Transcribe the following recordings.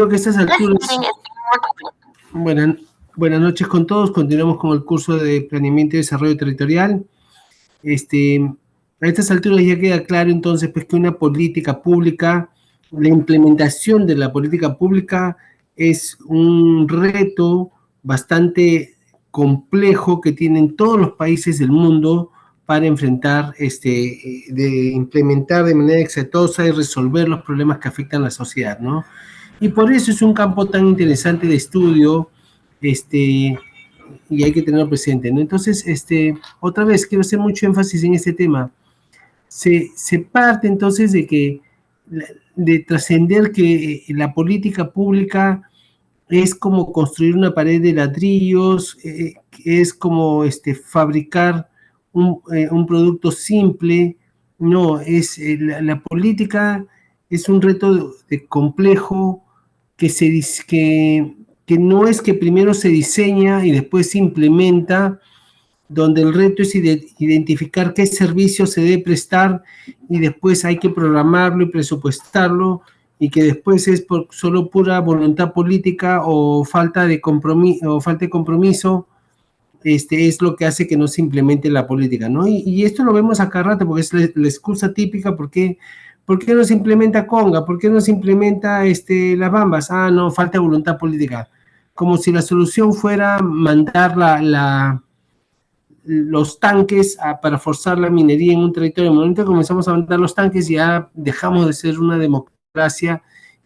que a estas alturas... Buenas noches con todos. Continuamos con el curso de Planeamiento y Desarrollo Territorial. A estas alturas ya queda claro entonces pues, que una política pública, la implementación de la política pública es un reto bastante complejo que tienen todos los países del mundo para enfrentar, de implementar de manera exitosa y resolver los problemas que afectan a la sociedad, ¿no? Y por eso es un campo tan interesante de estudio, y hay que tenerlo presente, ¿no? Entonces, otra vez, quiero hacer mucho énfasis en este tema. Se parte entonces de trascender que la política pública es como construir una pared de ladrillos, es como fabricar un producto simple. No, la política es un reto complejo que no es que primero se diseña y después se implementa, donde el reto es identificar qué servicio se debe prestar y después hay que programarlo y presupuestarlo, y que después es por solo pura voluntad política o falta de compromiso, es lo que hace que no se implemente la política, ¿no? Y esto lo vemos acá rato porque es la excusa típica. ¿Por qué no se implementa Conga? ¿Por qué no se implementa las Bambas? Ah, no, falta voluntad política. Como si la solución fuera mandar los tanques para forzar la minería en un territorio. En el momento que comenzamos a mandar los tanques, ya dejamos de ser una democracia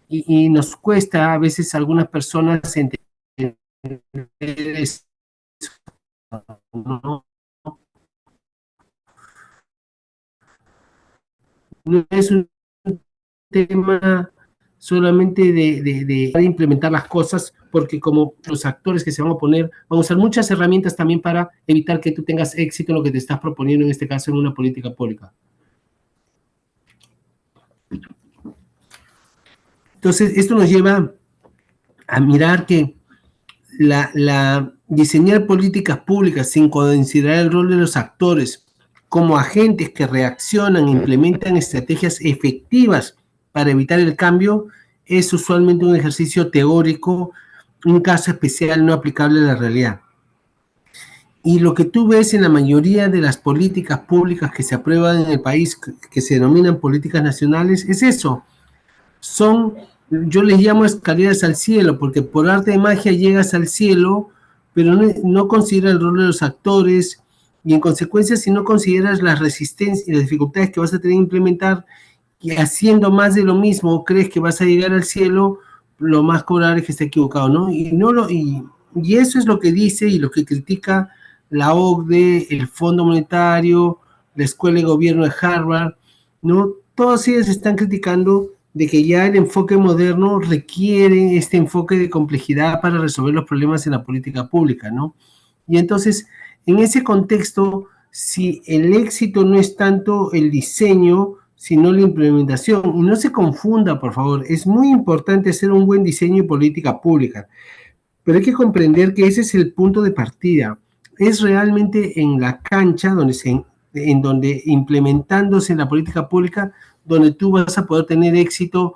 y nos cuesta a veces a algunas personas entender eso, ¿no? No es un tema solamente de implementar las cosas, porque como los actores que se van a poner, van a usar muchas herramientas también para evitar que tú tengas éxito en lo que te estás proponiendo, en este caso en una política pública. Entonces, esto nos lleva a mirar que diseñar políticas públicas sin considerar el rol de los actores como agentes que reaccionan e implementan estrategias efectivas para evitar el cambio es usualmente un ejercicio teórico, un caso especial no aplicable a la realidad. Y lo que tú ves en la mayoría de las políticas públicas que se aprueban en el país, que se denominan políticas nacionales, es eso. Yo les llamo escaleras al cielo, porque por arte de magia llegas al cielo, pero no considera el rol de los actores, y en consecuencia, si no consideras las resistencias y las dificultades que vas a tener que implementar, y haciendo más de lo mismo, crees que vas a llegar al cielo, lo más probable es que esté equivocado, ¿no? Y eso es lo que dice y lo que critica la OCDE, el Fondo Monetario, la Escuela de Gobierno de Harvard, ¿no? Todos ellos están criticando de que ya el enfoque moderno requiere este enfoque de complejidad para resolver los problemas en la política pública, ¿no? Y entonces, en ese contexto, si el éxito no es tanto el diseño, sino la implementación, y no se confunda, por favor, es muy importante hacer un buen diseño de política pública, pero hay que comprender que ese es el punto de partida. Es realmente en la cancha en donde implementándose en la política pública, donde tú vas a poder tener éxito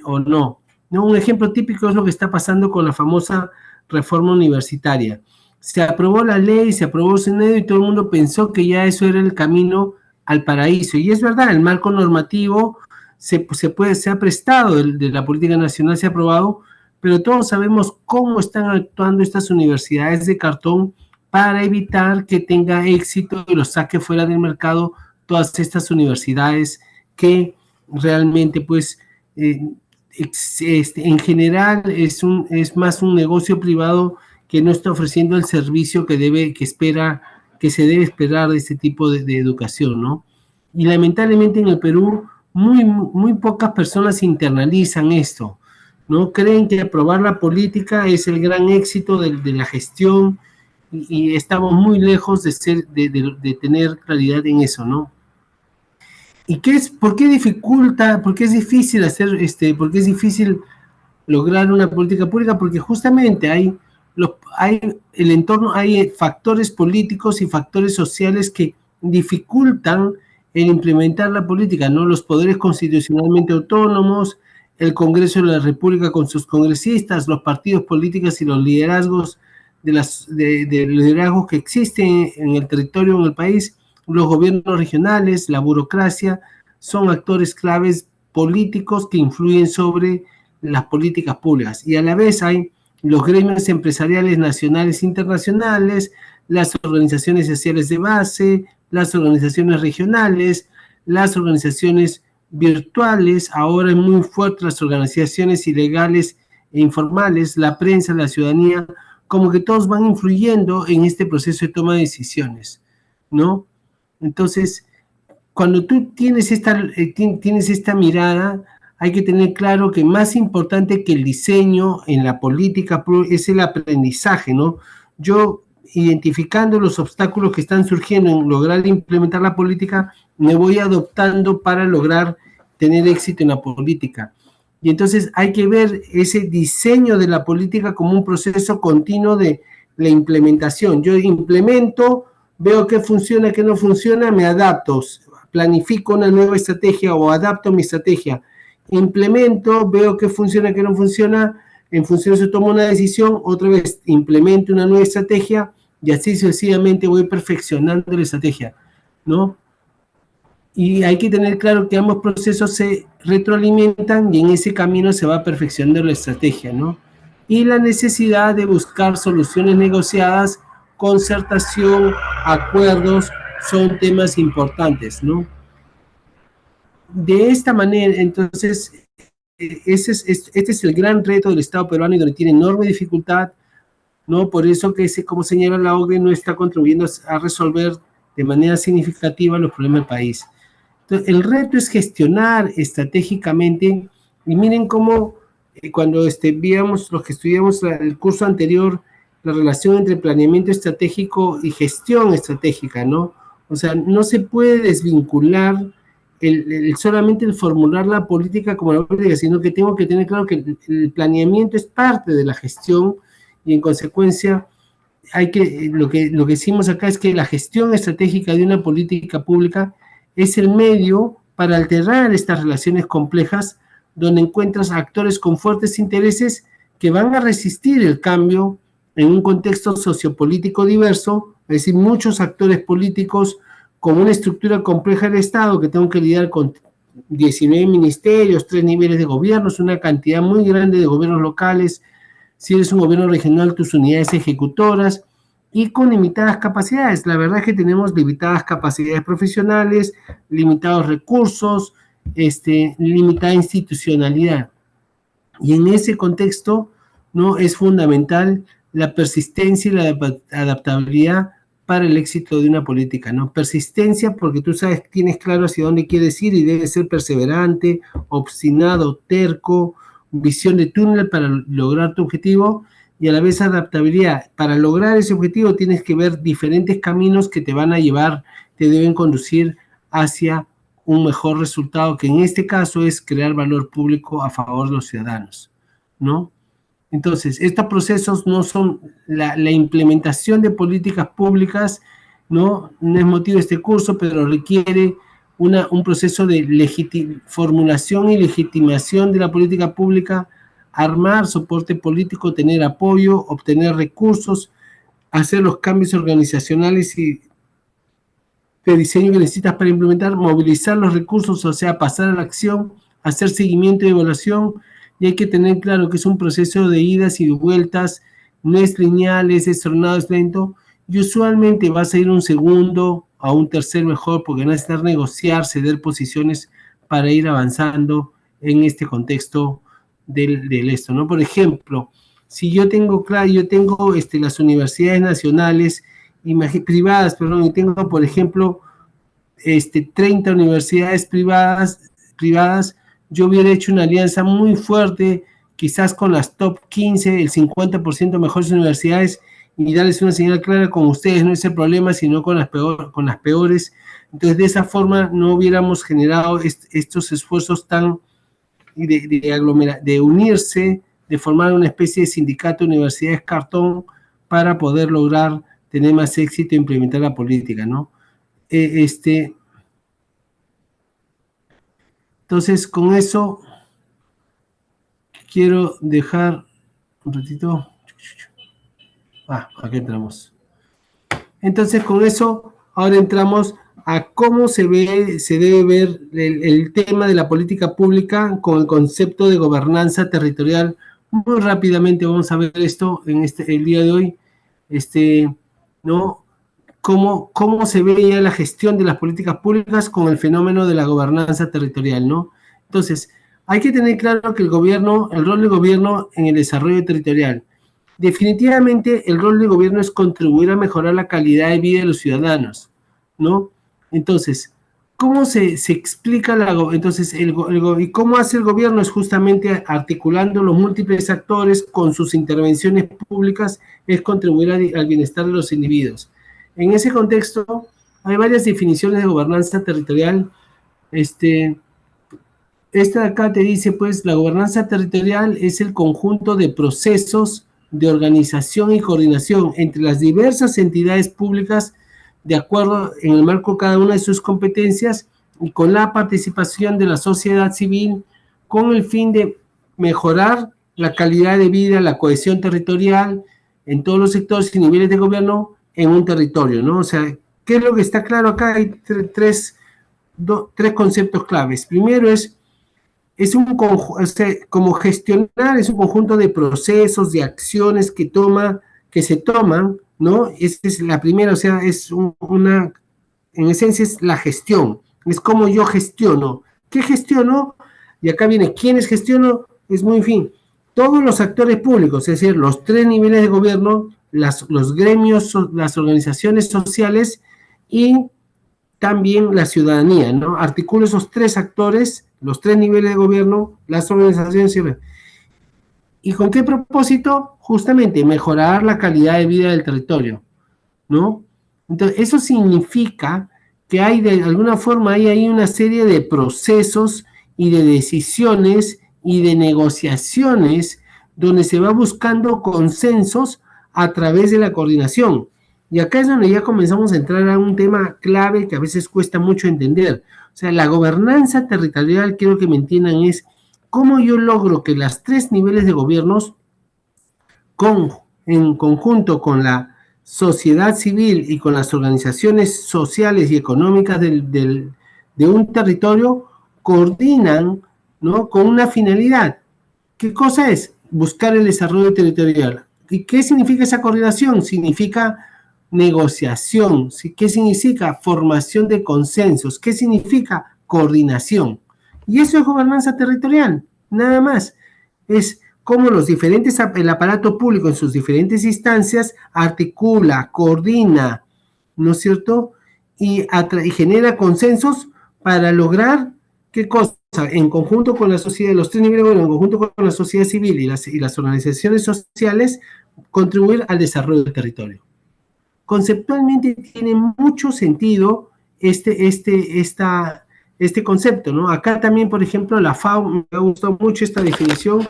o no. Un ejemplo típico es lo que está pasando con la famosa reforma universitaria. Se aprobó la ley, se aprobó el Senado y todo el mundo pensó que ya eso era el camino al paraíso. Y es verdad, el marco normativo se ha prestado de la política nacional, se ha aprobado, pero todos sabemos cómo están actuando estas universidades de cartón para evitar que tenga éxito y lo saque fuera del mercado todas estas universidades que realmente, pues, en general es más un negocio privado que no está ofreciendo el servicio que se debe esperar de este tipo de educación, ¿no? Y lamentablemente en el Perú muy pocas personas internalizan esto, ¿no? Creen que aprobar la política es el gran éxito de la gestión y estamos muy lejos de tener claridad en eso, ¿no? ¿Y por qué dificulta, por qué es difícil por qué es difícil lograr una política pública? Porque justamente hay factores políticos y factores sociales que dificultan el implementar la política, ¿no? Los poderes constitucionalmente autónomos, el Congreso de la República con sus congresistas, los partidos políticos y los liderazgos de liderazgos que existen en el territorio, en el país, los gobiernos regionales, la burocracia, son actores claves políticos que influyen sobre las políticas públicas. Y a la vez hay los gremios empresariales nacionales e internacionales, las organizaciones sociales de base, las organizaciones regionales, las organizaciones virtuales, ahora es muy fuerte las organizaciones ilegales e informales, la prensa, la ciudadanía, como que todos van influyendo en este proceso de toma de decisiones, ¿no? Entonces, cuando tú tienes esta mirada, hay que tener claro que más importante que el diseño en la política es el aprendizaje, ¿no? Yo, identificando los obstáculos que están surgiendo en lograr implementar la política, me voy adoptando para lograr tener éxito en la política. Y entonces hay que ver ese diseño de la política como un proceso continuo de la implementación. Yo implemento, veo qué funciona, qué no funciona, me adapto, planifico una nueva estrategia o adapto mi estrategia, implemento, veo qué funciona, qué no funciona, en función de eso tomo una decisión, otra vez implemento una nueva estrategia y así sucesivamente voy perfeccionando la estrategia, ¿no? Y hay que tener claro que ambos procesos se retroalimentan y en ese camino se va perfeccionando la estrategia, ¿no? Y la necesidad de buscar soluciones negociadas, concertación, acuerdos, son temas importantes, ¿no? De esta manera, entonces, este es el gran reto del Estado peruano y donde tiene enorme dificultad, ¿no? Por eso que, como señala la OCDE, no está contribuyendo a resolver de manera significativa los problemas del país. Entonces, el reto es gestionar estratégicamente, y miren cómo cuando veíamos los que estudiamos el curso anterior, la relación entre planeamiento estratégico y gestión estratégica, ¿no? O sea, no se puede desvincular solamente el formular la política como la política, sino que tengo que tener claro que el planeamiento es parte de la gestión y en consecuencia lo que decimos acá es que la gestión estratégica de una política pública es el medio para alterar estas relaciones complejas donde encuentras actores con fuertes intereses que van a resistir el cambio en un contexto sociopolítico diverso, es decir, muchos actores políticos con una estructura compleja del Estado que tengo que lidiar con 19 ministerios, 3 niveles de gobiernos, una cantidad muy grande de gobiernos locales, si eres un gobierno regional, tus unidades ejecutoras, y con limitadas capacidades. La verdad es que tenemos limitadas capacidades profesionales, limitados recursos, limitada institucionalidad. Y en ese contexto, ¿no? Es fundamental la persistencia y la adaptabilidad para el éxito de una política, ¿no? Persistencia porque tú sabes, tienes claro hacia dónde quieres ir y debes ser perseverante, obstinado, terco, visión de túnel para lograr tu objetivo y a la vez adaptabilidad. Para lograr ese objetivo tienes que ver diferentes caminos que te van a llevar, te deben conducir hacia un mejor resultado, que en este caso es crear valor público a favor de los ciudadanos, ¿no? Entonces, estos procesos no son la implementación de políticas públicas, ¿no? No es motivo de este curso, pero requiere un proceso de formulación y legitimación de la política pública, armar soporte político, tener apoyo, obtener recursos, hacer los cambios organizacionales y de diseño que necesitas para implementar, movilizar los recursos, o sea, pasar a la acción, hacer seguimiento y evaluación, y hay que tener claro que es un proceso de idas y de vueltas, no es lineal, es desordenado, es lento, y usualmente vas a ir un segundo a un tercer mejor, porque necesitas negociar, ceder posiciones para ir avanzando en este contexto del esto, ¿no? Por ejemplo, si yo tengo, claro, las universidades nacionales, privadas, perdón, y tengo, por ejemplo, 30 universidades privadas, yo hubiera hecho una alianza muy fuerte, quizás con las top 15, el 50% mejores universidades, y darles una señal clara con ustedes, no es el problema, sino con las peores. Entonces, de esa forma no hubiéramos generado estos esfuerzos tan de unirse, de formar una especie de sindicato de universidades cartón para poder lograr tener más éxito e implementar la política, ¿no? Entonces, con eso quiero dejar un ratito. Aquí entramos. Entonces, con eso, ahora entramos a cómo se debe ver el tema de la política pública con el concepto de gobernanza territorial. Muy rápidamente vamos a ver esto en el día de hoy, ¿no? Cómo se ve ya la gestión de las políticas públicas con el fenómeno de la gobernanza territorial, ¿no? Entonces, hay que tener claro que el rol del gobierno en el desarrollo territorial. Definitivamente el rol del gobierno es contribuir a mejorar la calidad de vida de los ciudadanos, ¿no? Entonces, ¿cómo se explica y cómo hace el gobierno? Es justamente articulando los múltiples actores con sus intervenciones públicas, es contribuir al bienestar de los individuos. En ese contexto, hay varias definiciones de gobernanza territorial. Esta de acá te dice, pues, la gobernanza territorial es el conjunto de procesos de organización y coordinación entre las diversas entidades públicas de acuerdo en el marco de cada una de sus competencias y con la participación de la sociedad civil con el fin de mejorar la calidad de vida, la cohesión territorial en todos los sectores y niveles de gobierno en un territorio, ¿no? O sea, ¿qué es lo que está claro acá? Hay tres conceptos claves. Primero como gestionar es un conjunto de procesos, de acciones que se toman, ¿no? Esa es la primera, o sea, en esencia es la gestión, es como yo gestiono. ¿Qué gestiono? Y acá viene, ¿quiénes gestiono? Es muy fin, todos los actores públicos, es decir, los tres niveles de gobierno, los gremios, las organizaciones sociales y también la ciudadanía, ¿no? Articula esos tres actores, los tres niveles de gobierno, las organizaciones civiles. ¿Y con qué propósito? Justamente mejorar la calidad de vida del territorio, ¿no? Entonces, eso significa que hay de alguna forma hay ahí una serie de procesos y de decisiones y de negociaciones donde se va buscando consensos a través de la coordinación. Y acá es donde ya comenzamos a entrar a un tema clave que a veces cuesta mucho entender. O sea, la gobernanza territorial, quiero que me entiendan, es cómo yo logro que los tres niveles de gobiernos, en conjunto con la sociedad civil y con las organizaciones sociales y económicas de un territorio, coordinan, ¿no? Con una finalidad. ¿Qué cosa es? Buscar el desarrollo territorial. ¿Y qué significa esa coordinación? Significa negociación. ¿Qué significa? Formación de consensos. ¿Qué significa? Coordinación. Y eso es gobernanza territorial, nada más. Es cómo el aparato público en sus diferentes instancias articula, coordina, ¿no es cierto? Y genera consensos para lograr, ¿qué cosa? En conjunto con la sociedad, los tres niveles, bueno, en conjunto con la sociedad civil y las organizaciones sociales, contribuir al desarrollo del territorio. Conceptualmente tiene mucho sentido este concepto, ¿no? Acá también, por ejemplo, la FAO, me ha gustado mucho esta definición,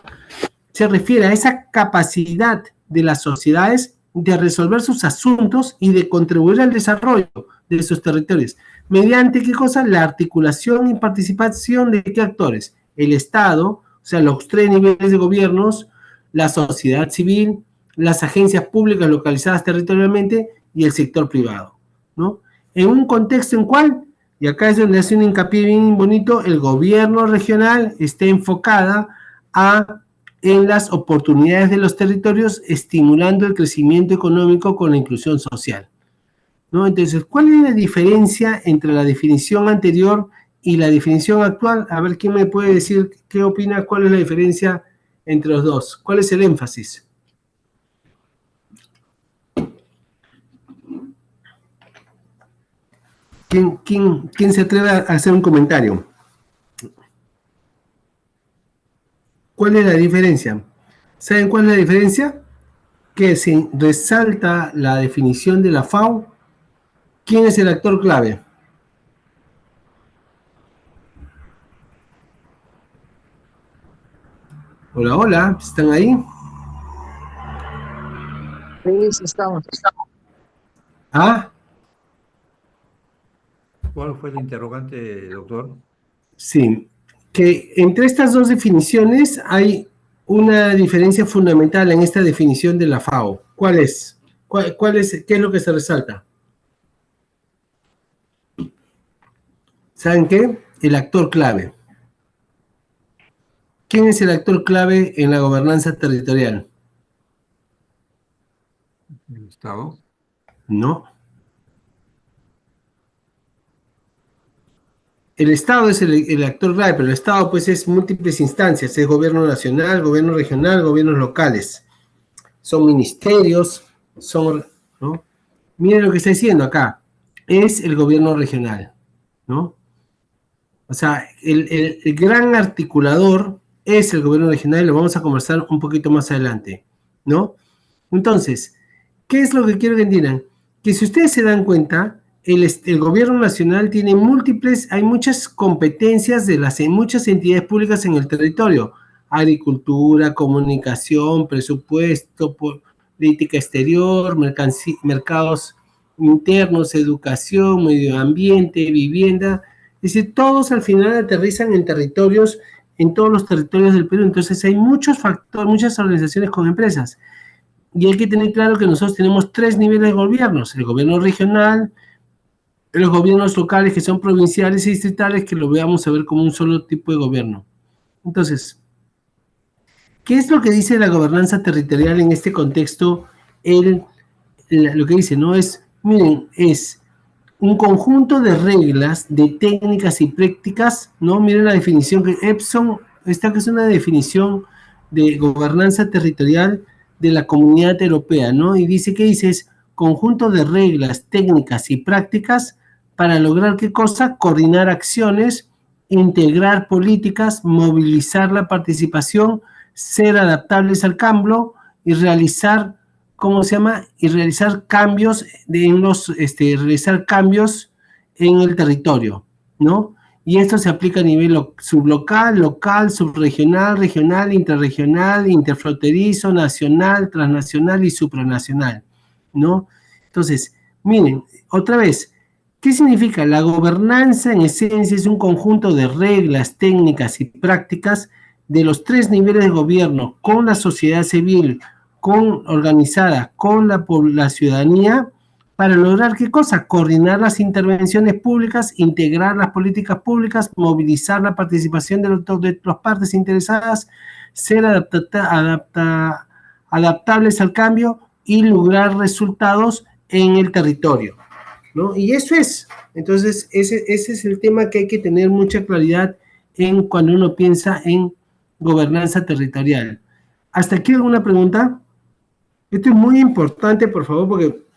se refiere a esa capacidad de las sociedades de resolver sus asuntos y de contribuir al desarrollo de sus territorios. ¿Mediante qué cosa? La articulación y participación de qué actores? El Estado, o sea, los tres niveles de gobiernos, la sociedad civil, las agencias públicas localizadas territorialmente y el sector privado, ¿no? En un contexto en cual, y acá es donde hace un hincapié bien bonito, el gobierno regional está enfocada en las oportunidades de los territorios, estimulando el crecimiento económico con la inclusión social, ¿no? Entonces, ¿cuál es la diferencia entre la definición anterior y la definición actual? A ver, ¿quién me puede decir qué opina? ¿Cuál es la diferencia entre los dos? ¿Cuál es el énfasis? ¿Quién se atreve a hacer un comentario? ¿Cuál es la diferencia? ¿Saben cuál es la diferencia? Que se resalta la definición de la FAO. ¿Quién es el actor clave? Hola, hola, ¿están ahí? Sí, estamos. ¿Ah? ¿Cuál fue el interrogante, doctor? Sí, que entre estas dos definiciones hay una diferencia fundamental en esta definición de la FAO. ¿Cuál es? ¿Qué es lo que se resalta? ¿Saben qué? El actor clave. ¿Quién es el actor clave en la gobernanza territorial? ¿El Estado? No. El Estado es el actor clave, pero el Estado pues es múltiples instancias, es gobierno nacional, gobierno regional, gobiernos locales. Son ministerios, ¿no? Miren lo que está diciendo acá, es el gobierno regional, ¿no? O sea, el gran articulador es el gobierno regional y lo vamos a conversar un poquito más adelante, ¿no? Entonces, ¿qué es lo que quiero que entiendan? Que si ustedes se dan cuenta, el gobierno nacional tiene hay muchas competencias en muchas entidades públicas en el territorio. Agricultura, comunicación, presupuesto, política exterior, mercados internos, educación, medio ambiente, vivienda. Es decir, todos al final aterrizan en todos los territorios del Perú. Entonces hay muchos factores, muchas organizaciones con empresas. Y hay que tener claro que nosotros tenemos 3 niveles de gobiernos: el gobierno regional, los gobiernos locales que son provinciales y distritales, que lo veamos a ver como un solo tipo de gobierno. Entonces, ¿qué es lo que dice la gobernanza territorial en este contexto? Lo que dice, ¿no? Miren, es un conjunto de reglas, de técnicas y prácticas, ¿no? Miren la definición que Epson, esta que es una definición de gobernanza territorial de la Comunidad Europea, ¿no? Y dice que es conjunto de reglas, técnicas y prácticas para lograr ¿qué cosa? Coordinar acciones, integrar políticas, movilizar la participación, ser adaptables al cambio y realizar, ¿cómo se llama? Y realizar cambios realizar cambios en el territorio, ¿no? Y esto se aplica a nivel sublocal, local, subregional, regional, interregional, interfronterizo, nacional, transnacional y supranacional, ¿no? Entonces, miren, otra vez, ¿qué significa? La gobernanza en esencia es un conjunto de reglas, técnicas y prácticas de los 3 niveles de gobierno con la sociedad civil, organizada con la ciudadanía, para lograr ¿qué cosa? Coordinar las intervenciones públicas, integrar las políticas públicas, movilizar la participación de las partes interesadas, ser adaptables al cambio y lograr resultados en el territorio, ¿no? Y eso es. Entonces, ese es el tema que hay que tener mucha claridad en cuando uno piensa en gobernanza territorial. ¿Hasta aquí alguna pregunta? Esto es muy importante, por favor, porque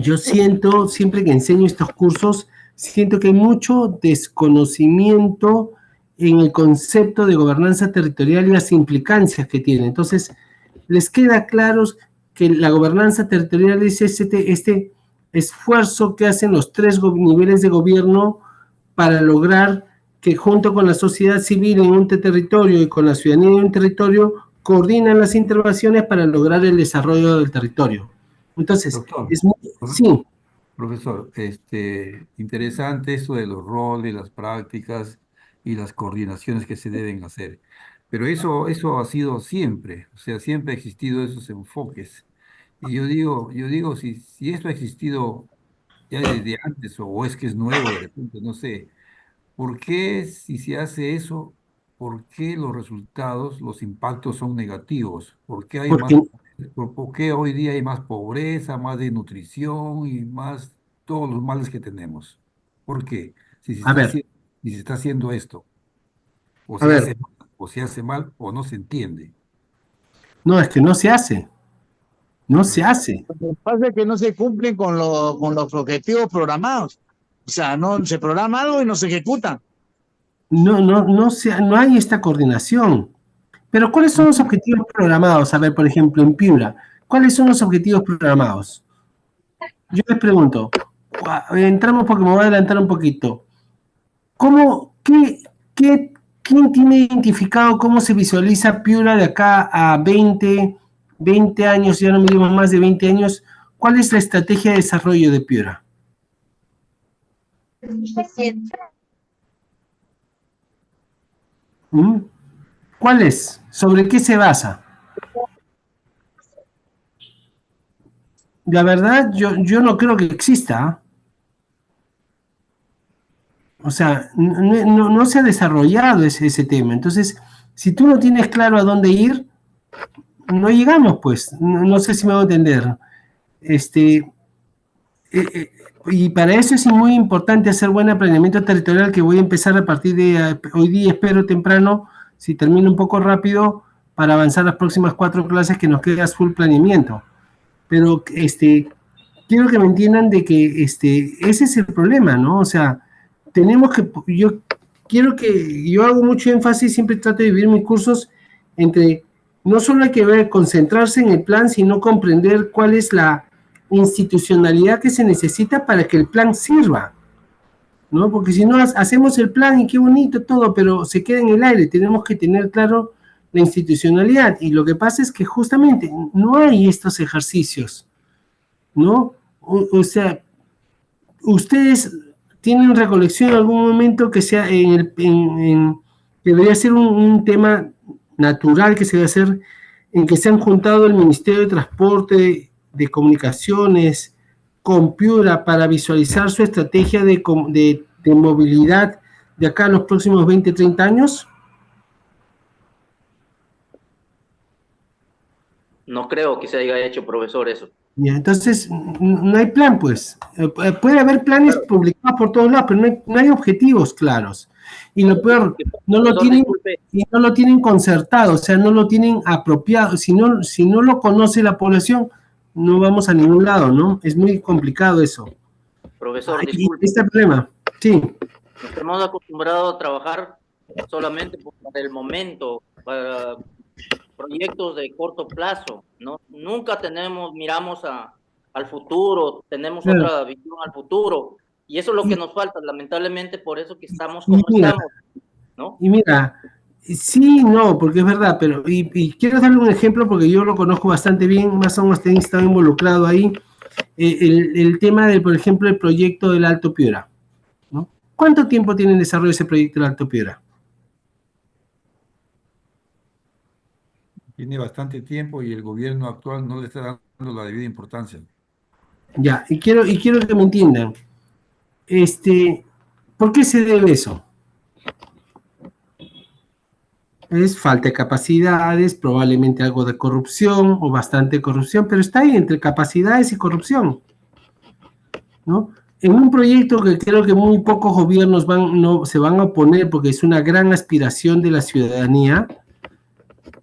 yo siento, siempre que enseño estos cursos, siento que hay mucho desconocimiento en el concepto de gobernanza territorial y las implicancias que tiene. Entonces, les queda claro que la gobernanza territorial es este esfuerzo que hacen los 3 niveles de gobierno para lograr que junto con la sociedad civil en un territorio y con la ciudadanía en un territorio coordinan las intervenciones para lograr el desarrollo del territorio. Entonces, Doctor, sí. profesor, interesante esto de los roles, las prácticas y las coordinaciones que se deben hacer. Pero eso ha sido siempre, o sea, siempre ha existido esos enfoques. Y yo digo, si esto ha existido ya desde antes, o es que es nuevo de repente, no sé. ¿Por qué si se hace eso, por qué los resultados, los impactos son negativos? ¿Por qué hay Porque, más, por qué hoy día hay más pobreza, más desnutrición y más todos los males que tenemos? ¿Por qué? Si se a está ver, haciendo, si se está haciendo esto, a ver, o se hace mal, o no se entiende. no, es que no se hace, no se Pues, hace. Lo que pasa es que no se cumplen con los objetivos programados. O sea, no se programa algo y no se ejecuta. No hay esta coordinación. Pero ¿cuáles son los objetivos programados? A ver, por ejemplo, en Piura, ¿cuáles son los objetivos programados? Yo les pregunto, entramos porque me voy a adelantar un poquito. ¿Cómo, quién tiene identificado cómo se visualiza Piura de acá a 20 años, ya no medimos más de 20 años? ¿Cuál es la estrategia de desarrollo de Piura? ¿Mm? ¿Cuál es? ¿Sobre qué se basa? La verdad, yo no creo que exista. O sea, no se ha desarrollado ese tema. Entonces, si tú no tienes claro a dónde ir, no llegamos, pues. No sé si me voy a entender. Y para eso es muy importante hacer buen planeamiento territorial, que voy a empezar a partir de hoy día, espero temprano, si termino un poco rápido, para avanzar las próximas 4 clases que nos queda full planeamiento. Pero quiero que me entiendan de que ese es el problema, ¿no? O sea, tenemos que, yo hago mucho énfasis, siempre trato de dividir mis cursos entre, no solo hay que concentrarse en el plan, sino comprender cuál es la institucionalidad que se necesita para que el plan sirva, ¿no? Porque si no hacemos el plan y qué bonito todo, pero se queda en el aire, tenemos que tener claro la institucionalidad, y lo que pasa es que justamente no hay estos ejercicios, ¿no? O sea, ustedes tienen recolección en algún momento que sea que debería ser un tema natural que se debe hacer, en que se han juntado el Ministerio de Transporte, de Comunicaciones, con Piura, para visualizar su estrategia de movilidad de acá a los próximos 20, 30 años? No creo que se haya hecho, profesor, eso. Ya, entonces, no hay plan, pues. Puede haber planes publicados por todos lados, pero no hay objetivos claros. Y lo peor, no lo tienen concertado, o sea, no lo tienen apropiado. Si no lo conoce la población, no vamos a ningún lado, ¿no? Es muy complicado eso. Profesor, disculpe. Este problema, sí. Nos hemos acostumbrado a trabajar solamente para el momento, para proyectos de corto plazo, ¿no? Nunca miramos al futuro, tenemos otra visión al futuro, y eso es lo que nos falta, lamentablemente, por eso que estamos como estamos, ¿no? Y mira, sí, no, porque es verdad, pero, y quiero darle un ejemplo porque yo lo conozco bastante bien, más o menos estado involucrado ahí, el tema del, por ejemplo, el proyecto del Alto Piura, ¿no? ¿Cuánto tiempo tiene en desarrollo ese proyecto del Alto Piura? Tiene bastante tiempo y el gobierno actual no le está dando la debida importancia. Ya, y quiero que me entiendan. ¿Por qué se debe eso? Es falta de capacidades, probablemente algo de corrupción o bastante corrupción, pero está ahí entre capacidades y corrupción, ¿no? En un proyecto que creo que muy pocos gobiernos se van a oponer porque es una gran aspiración de la ciudadanía,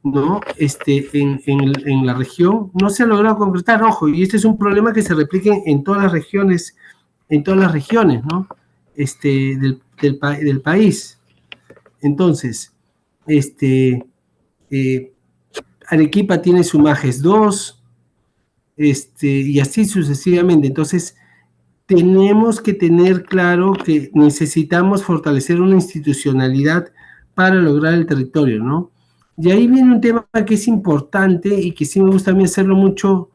¿no? En la región, no se ha logrado concretar, ojo, y este es un problema que se replica en todas las regiones, ¿no? Del país. Entonces, Arequipa tiene su Majes 2, y así sucesivamente. Entonces, tenemos que tener claro que necesitamos fortalecer una institucionalidad para lograr el territorio, ¿no? Y ahí viene un tema que es importante y que sí me gusta a mí hacerlo mucho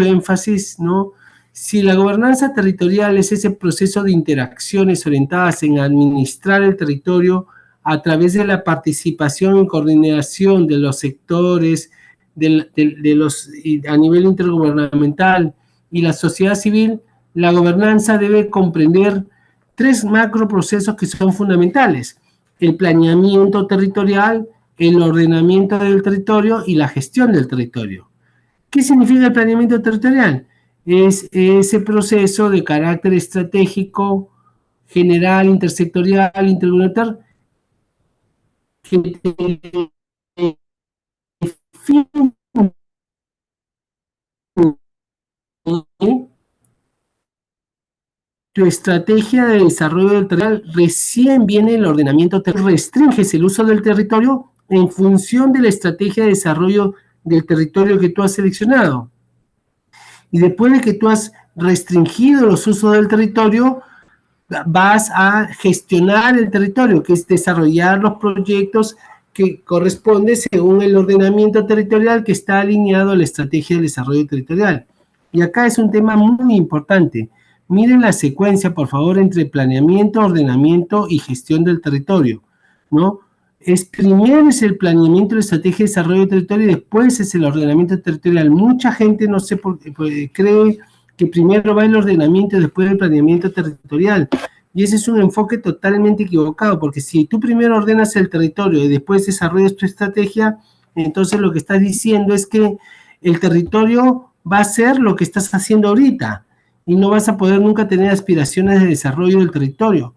énfasis, ¿no? Si la gobernanza territorial es ese proceso de interacciones orientadas en administrar el territorio a través de la participación y coordinación de los sectores, a nivel intergubernamental y la sociedad civil, la gobernanza debe comprender 3 macroprocesos que son fundamentales: el planeamiento territorial, el ordenamiento del territorio y la gestión del territorio. ¿Qué significa el planeamiento territorial? Es ese proceso de carácter estratégico, general, intersectorial, intergubernamental, que define tu estrategia de desarrollo del territorio. Recién viene el ordenamiento territorial. Restringes el uso del territorio en función de la estrategia de desarrollo del territorio que tú has seleccionado. Y después de que tú has restringido los usos del territorio, vas a gestionar el territorio, que es desarrollar los proyectos que corresponden según el ordenamiento territorial que está alineado a la estrategia de desarrollo territorial. Y acá es un tema muy importante. Miren la secuencia, por favor, entre planeamiento, ordenamiento y gestión del territorio, ¿no? Primero es el planeamiento de la estrategia de desarrollo del territorio y después es el ordenamiento territorial. Mucha gente, no sé por qué, cree que primero va el ordenamiento y después el planeamiento territorial. Y ese es un enfoque totalmente equivocado, porque si tú primero ordenas el territorio y después desarrollas tu estrategia, entonces lo que estás diciendo es que el territorio va a ser lo que estás haciendo ahorita y no vas a poder nunca tener aspiraciones de desarrollo del territorio.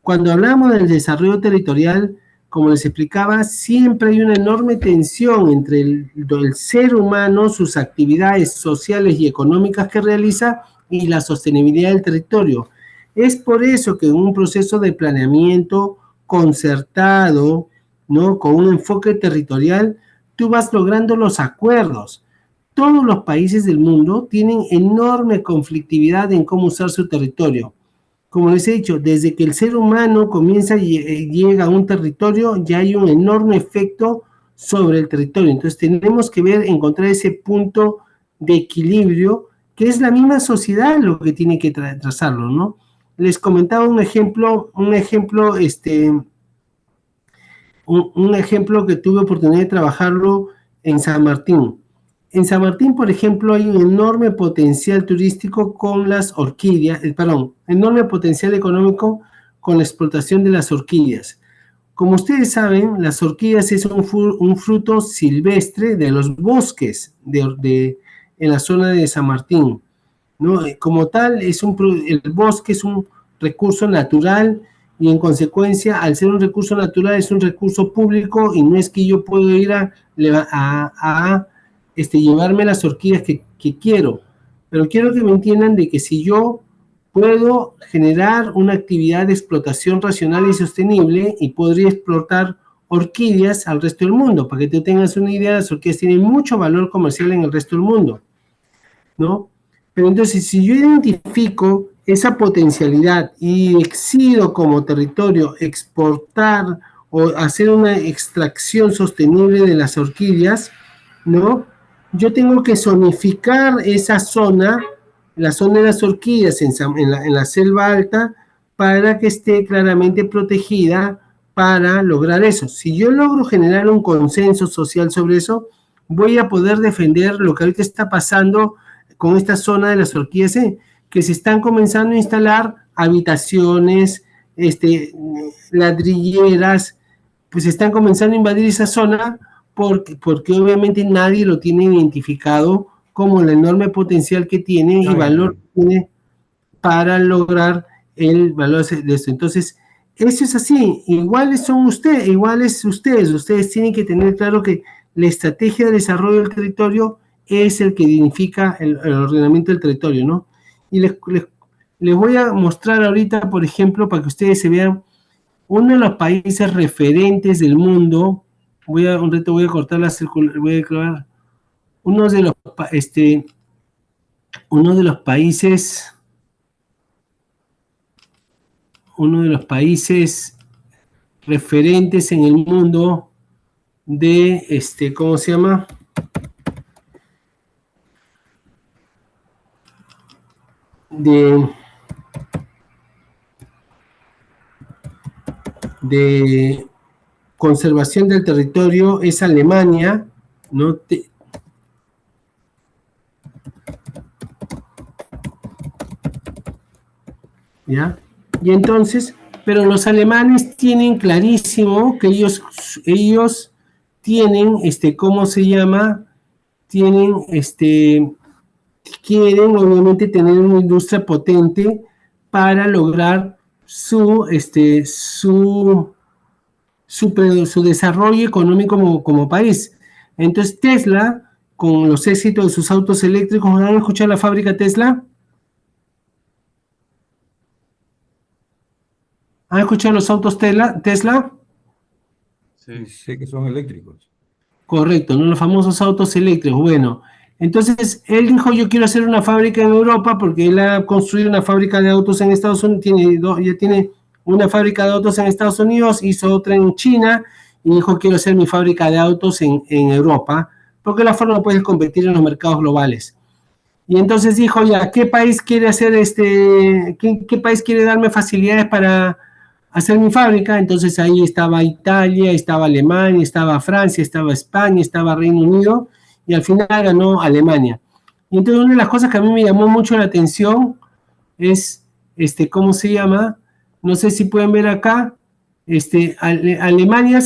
Cuando hablamos del desarrollo territorial, como les explicaba, siempre hay una enorme tensión entre el ser humano, sus actividades sociales y económicas que realiza y la sostenibilidad del territorio. Es por eso que en un proceso de planeamiento concertado, ¿no?, con un enfoque territorial, tú vas logrando los acuerdos. Todos los países del mundo tienen enorme conflictividad en cómo usar su territorio. Como les he dicho, desde que el ser humano comienza y llega a un territorio, ya hay un enorme efecto sobre el territorio. Entonces tenemos que encontrar ese punto de equilibrio, que es la misma sociedad lo que tiene que trazarlo, ¿no? Les comentaba un ejemplo que tuve oportunidad de trabajarlo en San Martín. En San Martín, por ejemplo, hay un enorme potencial turístico con las orquídeas, enorme potencial económico con la explotación de las orquídeas. Como ustedes saben, las orquídeas es un fruto silvestre de los bosques en la zona de San Martín, ¿no? Como tal, el bosque es un recurso natural y en consecuencia, al ser un recurso natural, es un recurso público y no es que yo puedo ir a llevarme las orquídeas que quiero, pero quiero que me entiendan de que si yo puedo generar una actividad de explotación racional y sostenible y podría explotar orquídeas al resto del mundo. Para que tú tengas una idea, las orquídeas tienen mucho valor comercial en el resto del mundo, ¿no? Pero entonces, si yo identifico esa potencialidad y decido como territorio exportar o hacer una extracción sostenible de las orquídeas, ¿no?, yo tengo que zonificar esa zona, la zona de las orquídeas en la selva alta, para que esté claramente protegida para lograr eso. Si yo logro generar un consenso social sobre eso, voy a poder defender lo que ahorita está pasando con esta zona de las orquídeas, que se están comenzando a instalar habitaciones, ladrilleras, pues están comenzando a invadir esa zona porque obviamente nadie lo tiene identificado como el enorme potencial que tiene y valor que tiene para lograr el valor de esto. Entonces, eso es así. Iguales ustedes tienen que tener claro que la estrategia de desarrollo del territorio es el que dignifica el ordenamiento del territorio, ¿no? Y les voy a mostrar ahorita, por ejemplo, para que ustedes se vean, uno de los países referentes del mundo. Voy a cortar la circular, voy a crear uno de los países referentes en el mundo de ¿cómo se llama? De conservación del territorio es Alemania, ¿no? ¿Ya? Y entonces, pero los alemanes tienen clarísimo que ellos tienen, ¿cómo se llama? Quieren obviamente tener una industria potente para lograr su desarrollo económico como país. Entonces Tesla, con los éxitos de sus autos eléctricos, ¿han escuchado la fábrica Tesla? ¿Han escuchado los autos Tesla? Sí, sé que son eléctricos. Correcto, ¿no? Los famosos autos eléctricos. Bueno, entonces él dijo, yo quiero hacer una fábrica en Europa porque él ha construido una fábrica de autos en Estados Unidos, ya tiene una fábrica de autos en Estados Unidos, hizo otra en China y dijo, quiero hacer mi fábrica de autos en Europa, porque de la forma puedes competir en los mercados globales. Y entonces dijo, ya, ¿qué país quiere hacer qué país quiere darme facilidades para hacer mi fábrica. Entonces ahí estaba Italia, estaba Alemania, estaba Francia, estaba España, estaba Reino Unido, y al final ganó Alemania. Y entonces una de las cosas que a mí me llamó mucho la atención es, ¿cómo se llama? No sé si pueden ver acá, Alemania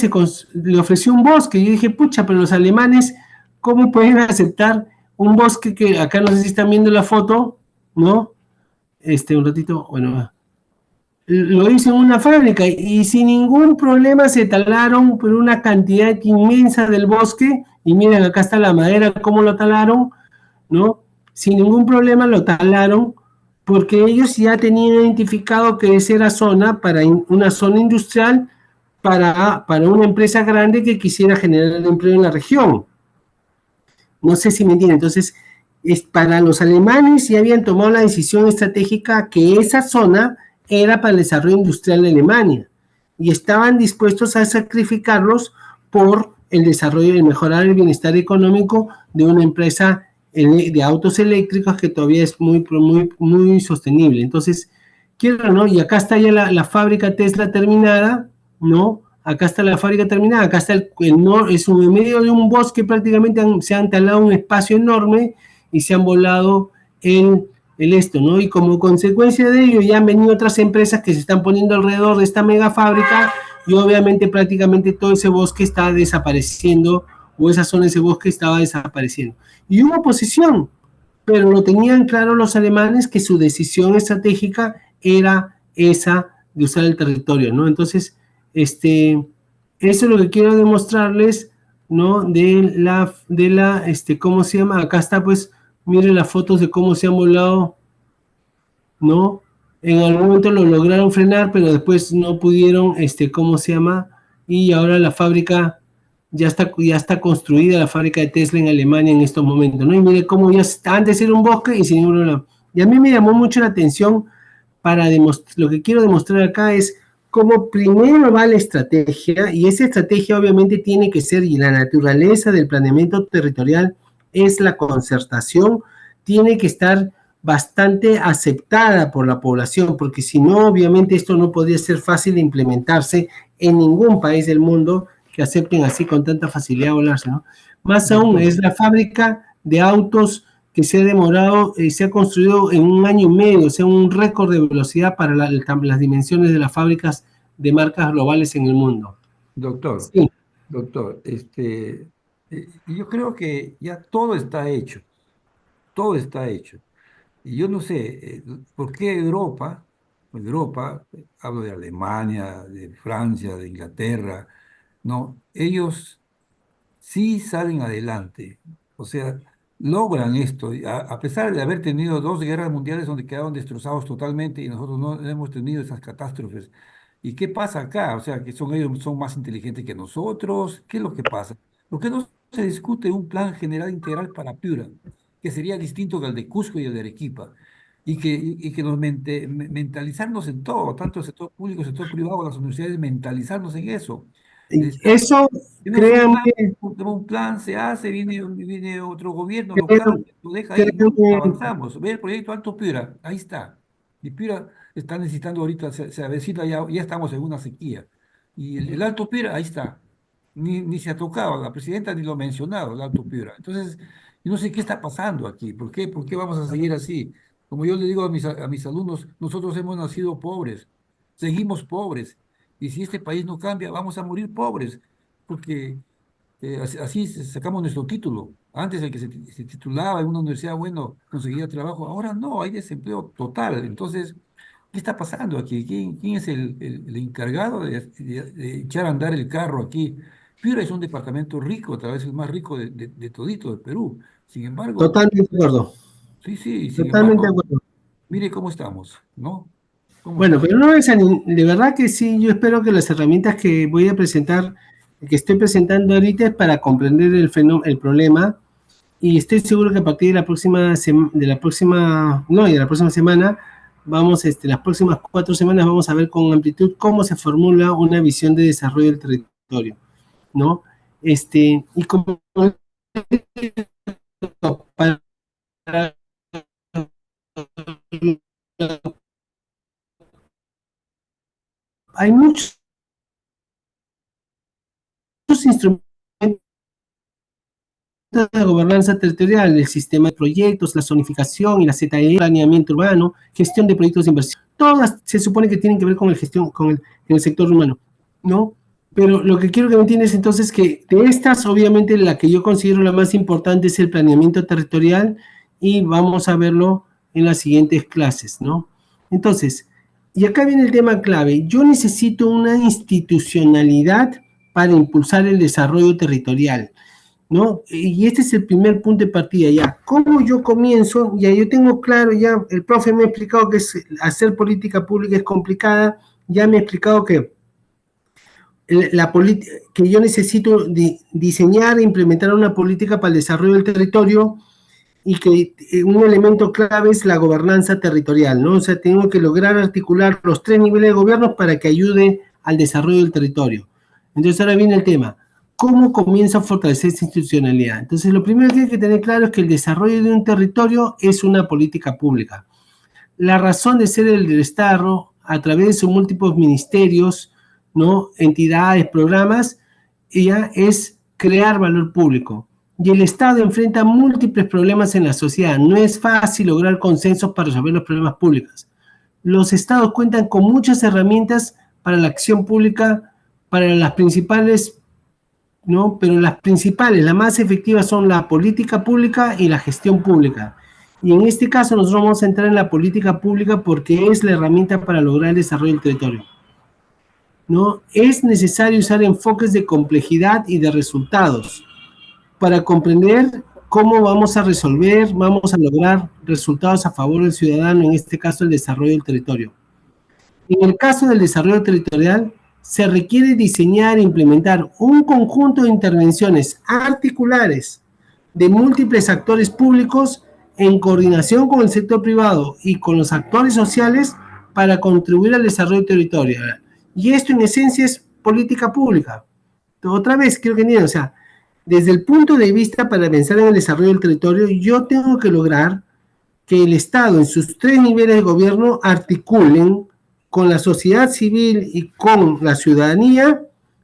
le ofreció un bosque, y yo dije, pucha, pero los alemanes, ¿cómo pueden aceptar un bosque que acá no sé si están viendo la foto, ¿no? Un ratito, bueno, lo hizo en una fábrica y sin ningún problema se talaron por una cantidad inmensa del bosque, y miren, acá está la madera, cómo lo talaron, ¿no? Sin ningún problema lo talaron, porque ellos ya tenían identificado que esa era zona para una zona industrial para una empresa grande que quisiera generar empleo en la región. No sé si me entienden. Entonces, para los alemanes ya habían tomado la decisión estratégica que esa zona era para el desarrollo industrial de Alemania, y estaban dispuestos a sacrificarlos por el desarrollo y mejorar el bienestar económico de una empresa de autos eléctricos que todavía es muy sostenible. Entonces, quiero, ¿no? Y acá está ya la fábrica Tesla terminada, ¿no? Acá está la fábrica terminada, acá está es en medio de un bosque, prácticamente se han talado un espacio enorme y se han volado esto, ¿no? Y como consecuencia de ello ya han venido otras empresas que se están poniendo alrededor de esta mega fábrica, y obviamente prácticamente todo ese bosque está desapareciendo, o esa zona de ese bosque estaba desapareciendo. Y hubo oposición, pero lo tenían claro los alemanes, que su decisión estratégica era esa de usar el territorio, ¿no? Entonces, eso es lo que quiero demostrarles, ¿no? ¿Cómo se llama? Acá está, pues, miren las fotos de cómo se han volado, ¿no? En algún momento lo lograron frenar, pero después no pudieron, ¿cómo se llama? Y ahora la fábrica ya está construida, la fábrica de Tesla en Alemania en estos momentos, ¿no? Y mire cómo ya está, antes era un bosque y sin ningún problema. Y a mí me llamó mucho la atención, lo que quiero demostrar acá es cómo primero va la estrategia, y esa estrategia obviamente tiene que ser, y la naturaleza del planeamiento territorial es la concertación, tiene que estar bastante aceptada por la población, porque si no, obviamente esto no podría ser fácil de implementarse en ningún país del mundo que acepten así con tanta facilidad volarse, ¿no? Más aún, es la fábrica de autos que se ha demorado, se ha construido en 1 año y medio, o sea, un récord de velocidad para las dimensiones de las fábricas de marcas globales en el mundo. Doctor, Sí, doctor, yo creo que ya todo está hecho, todo está hecho. Y yo no sé, ¿por qué Europa, hablo de Alemania, de Francia, de Inglaterra, no, ellos sí salen adelante, o sea, logran esto, y a pesar de haber tenido 2 guerras mundiales donde quedaron destrozados totalmente y nosotros no hemos tenido esas catástrofes. ¿Y qué pasa acá? O sea, que ellos son más inteligentes que nosotros. ¿Qué es lo que pasa? ¿Por qué no se discute un plan general integral para Piura, que sería distinto que el de Cusco y el de Arequipa? Y que nos mentalizarnos en todo, tanto el sector público, el sector privado, las universidades, mentalizarnos en eso. eso, Tenemos créanme, un plan, se hace, viene otro gobierno, lo créanme, cambia, lo deja ahí, no créanme, avanzamos. Ve el proyecto Alto Piura, ahí está. Y Piura está necesitando ahorita, se avecina, ya estamos en una sequía. Y el Alto Piura, ahí está. Ni se ha tocado, la presidenta ni lo ha mencionado, el Alto Piura. Entonces, yo no sé qué está pasando aquí, ¿por qué vamos a seguir así? Como yo le digo a mis alumnos, nosotros hemos nacido pobres, seguimos pobres, y si este país no cambia, vamos a morir pobres porque así sacamos nuestro título. Antes el que se titulaba en una universidad, bueno, conseguía trabajo. Ahora no, hay desempleo total. Entonces, ¿qué está pasando aquí? ¿Quién es el encargado de echar a andar el carro aquí? Piura es un departamento rico, tal vez el más rico de todito de Perú. Sin embargo, totalmente de acuerdo, sí, sí, sin totalmente de embargo, acuerdo. mire cómo estamos, ¿no? ¿Cómo Bueno, estamos? pero no es de verdad que sí, yo espero que las herramientas que voy a presentar, que estoy presentando ahorita, es para comprender el problema, y estoy seguro que a partir de la próxima de la próxima semana, las próximas 4 semanas vamos a ver con amplitud cómo se formula una visión de desarrollo del territorio, ¿no? Y como para hay muchos instrumentos de gobernanza territorial, el sistema de proyectos, la zonificación y la ZE, planeamiento urbano, gestión de proyectos de inversión. Todas se supone que tienen que ver con la gestión, con el sector urbano, ¿no? Pero lo que quiero que me entiendas entonces es que de estas, obviamente, la que yo considero la más importante es el planeamiento territorial y vamos a verlo en las siguientes clases, ¿no? Entonces, y acá viene el tema clave. Yo necesito una institucionalidad para impulsar el desarrollo territorial, ¿no? Y este es el primer punto de partida, ya. ¿Cómo yo comienzo? Ya yo tengo claro, ya el profe me ha explicado que hacer política pública es complicada, ya me ha explicado que que yo necesito diseñar e implementar una política para el desarrollo del territorio y que un elemento clave es la gobernanza territorial, ¿no? O sea, tengo que lograr articular los 3 niveles de gobierno para que ayude al desarrollo del territorio. Entonces ahora viene el tema. ¿Cómo comienza a fortalecer esa institucionalidad? Entonces, lo primero que hay que tener claro es que el desarrollo de un territorio es una política pública. La razón de ser del Estado, a través de sus múltiples ministerios, ¿no? Entidades, programas, ella es crear valor público. Y el Estado enfrenta múltiples problemas en la sociedad. No es fácil lograr consensos para resolver los problemas públicos. Los Estados cuentan con muchas herramientas para la acción pública, para las principales, ¿no? Pero las principales, las más efectivas son la política pública y la gestión pública. Y en este caso nosotros vamos a entrar en la política pública porque es la herramienta para lograr el desarrollo del territorio, ¿no? Es necesario usar enfoques de complejidad y de resultados para comprender cómo vamos a resolver, vamos a lograr resultados a favor del ciudadano, en este caso el desarrollo del territorio. En el caso del desarrollo territorial, se requiere diseñar e implementar un conjunto de intervenciones articulares de múltiples actores públicos en coordinación con el sector privado y con los actores sociales para contribuir al desarrollo territorial. Y esto en esencia es política pública. Otra vez, quiero que entiendan, o sea, desde el punto de vista para pensar en el desarrollo del territorio, yo tengo que lograr que el Estado en sus 3 niveles de gobierno articulen con la sociedad civil y con la ciudadanía,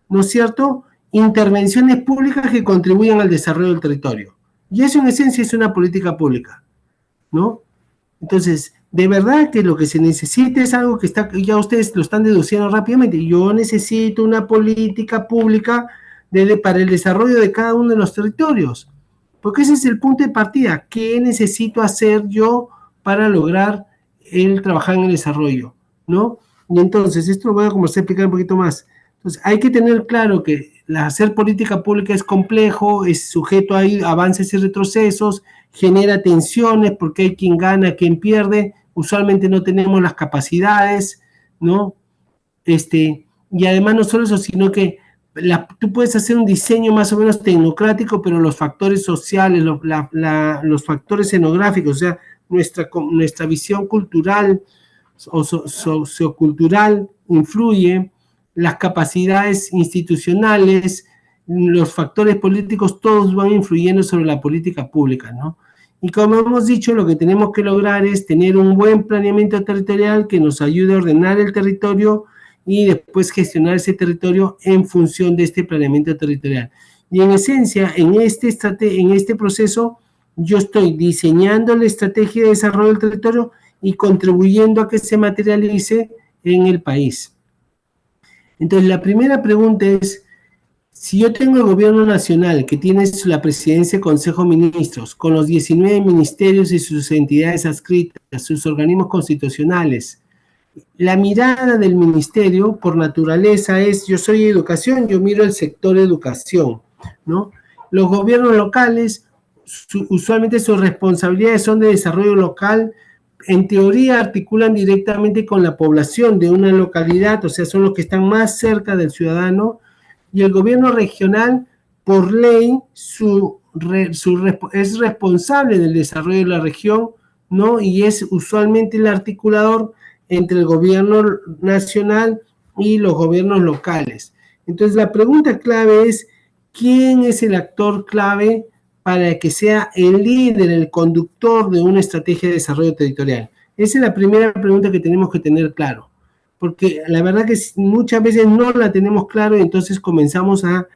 ¿no es cierto?, intervenciones públicas que contribuyan al desarrollo del territorio. Y eso en esencia es una política pública, ¿no? Entonces, de verdad que lo que se necesita es algo que ya ustedes lo están deduciendo rápidamente. Yo necesito una política pública para el desarrollo de cada uno de los territorios, porque ese es el punto de partida. ¿Qué necesito hacer yo para lograr trabajar en el desarrollo, ¿no? Y entonces, esto lo voy a comenzar a explicar un poquito más. Entonces, hay que tener claro que hacer política pública es complejo, es sujeto a avances y retrocesos, genera tensiones porque hay quien gana, quien pierde, usualmente no tenemos las capacidades, ¿no? Y además no solo eso, sino que tú puedes hacer un diseño más o menos tecnocrático, pero los factores sociales, los factores escenográficos, o sea, nuestra visión cultural o sociocultural influye, las capacidades institucionales, los factores políticos, todos van influyendo sobre la política pública, ¿no? Y como hemos dicho, lo que tenemos que lograr es tener un buen planeamiento territorial que nos ayude a ordenar el territorio y después gestionar ese territorio en función de este planeamiento territorial. Y en esencia, en este proceso, yo estoy diseñando la estrategia de desarrollo del territorio y contribuyendo a que se materialice en el país. Entonces, la primera pregunta es, si yo tengo el gobierno nacional que tiene la presidencia del Consejo de Ministros, con los 19 ministerios y sus entidades adscritas, sus organismos constitucionales, la mirada del ministerio por naturaleza es, yo soy educación, yo miro el sector educación, ¿no? Los gobiernos locales, usualmente sus responsabilidades son de desarrollo local, en teoría articulan directamente con la población de una localidad, o sea, son los que están más cerca del ciudadano, y el gobierno regional, por ley, es responsable del desarrollo de la región, ¿no? Y es usualmente el articulador entre el gobierno nacional y los gobiernos locales. Entonces, la pregunta clave es, ¿quién es el actor clave para que sea el líder, el conductor de una estrategia de desarrollo territorial? Esa es la primera pregunta que tenemos que tener claro. porque la verdad que muchas veces no la tenemos claro y entonces comenzamos a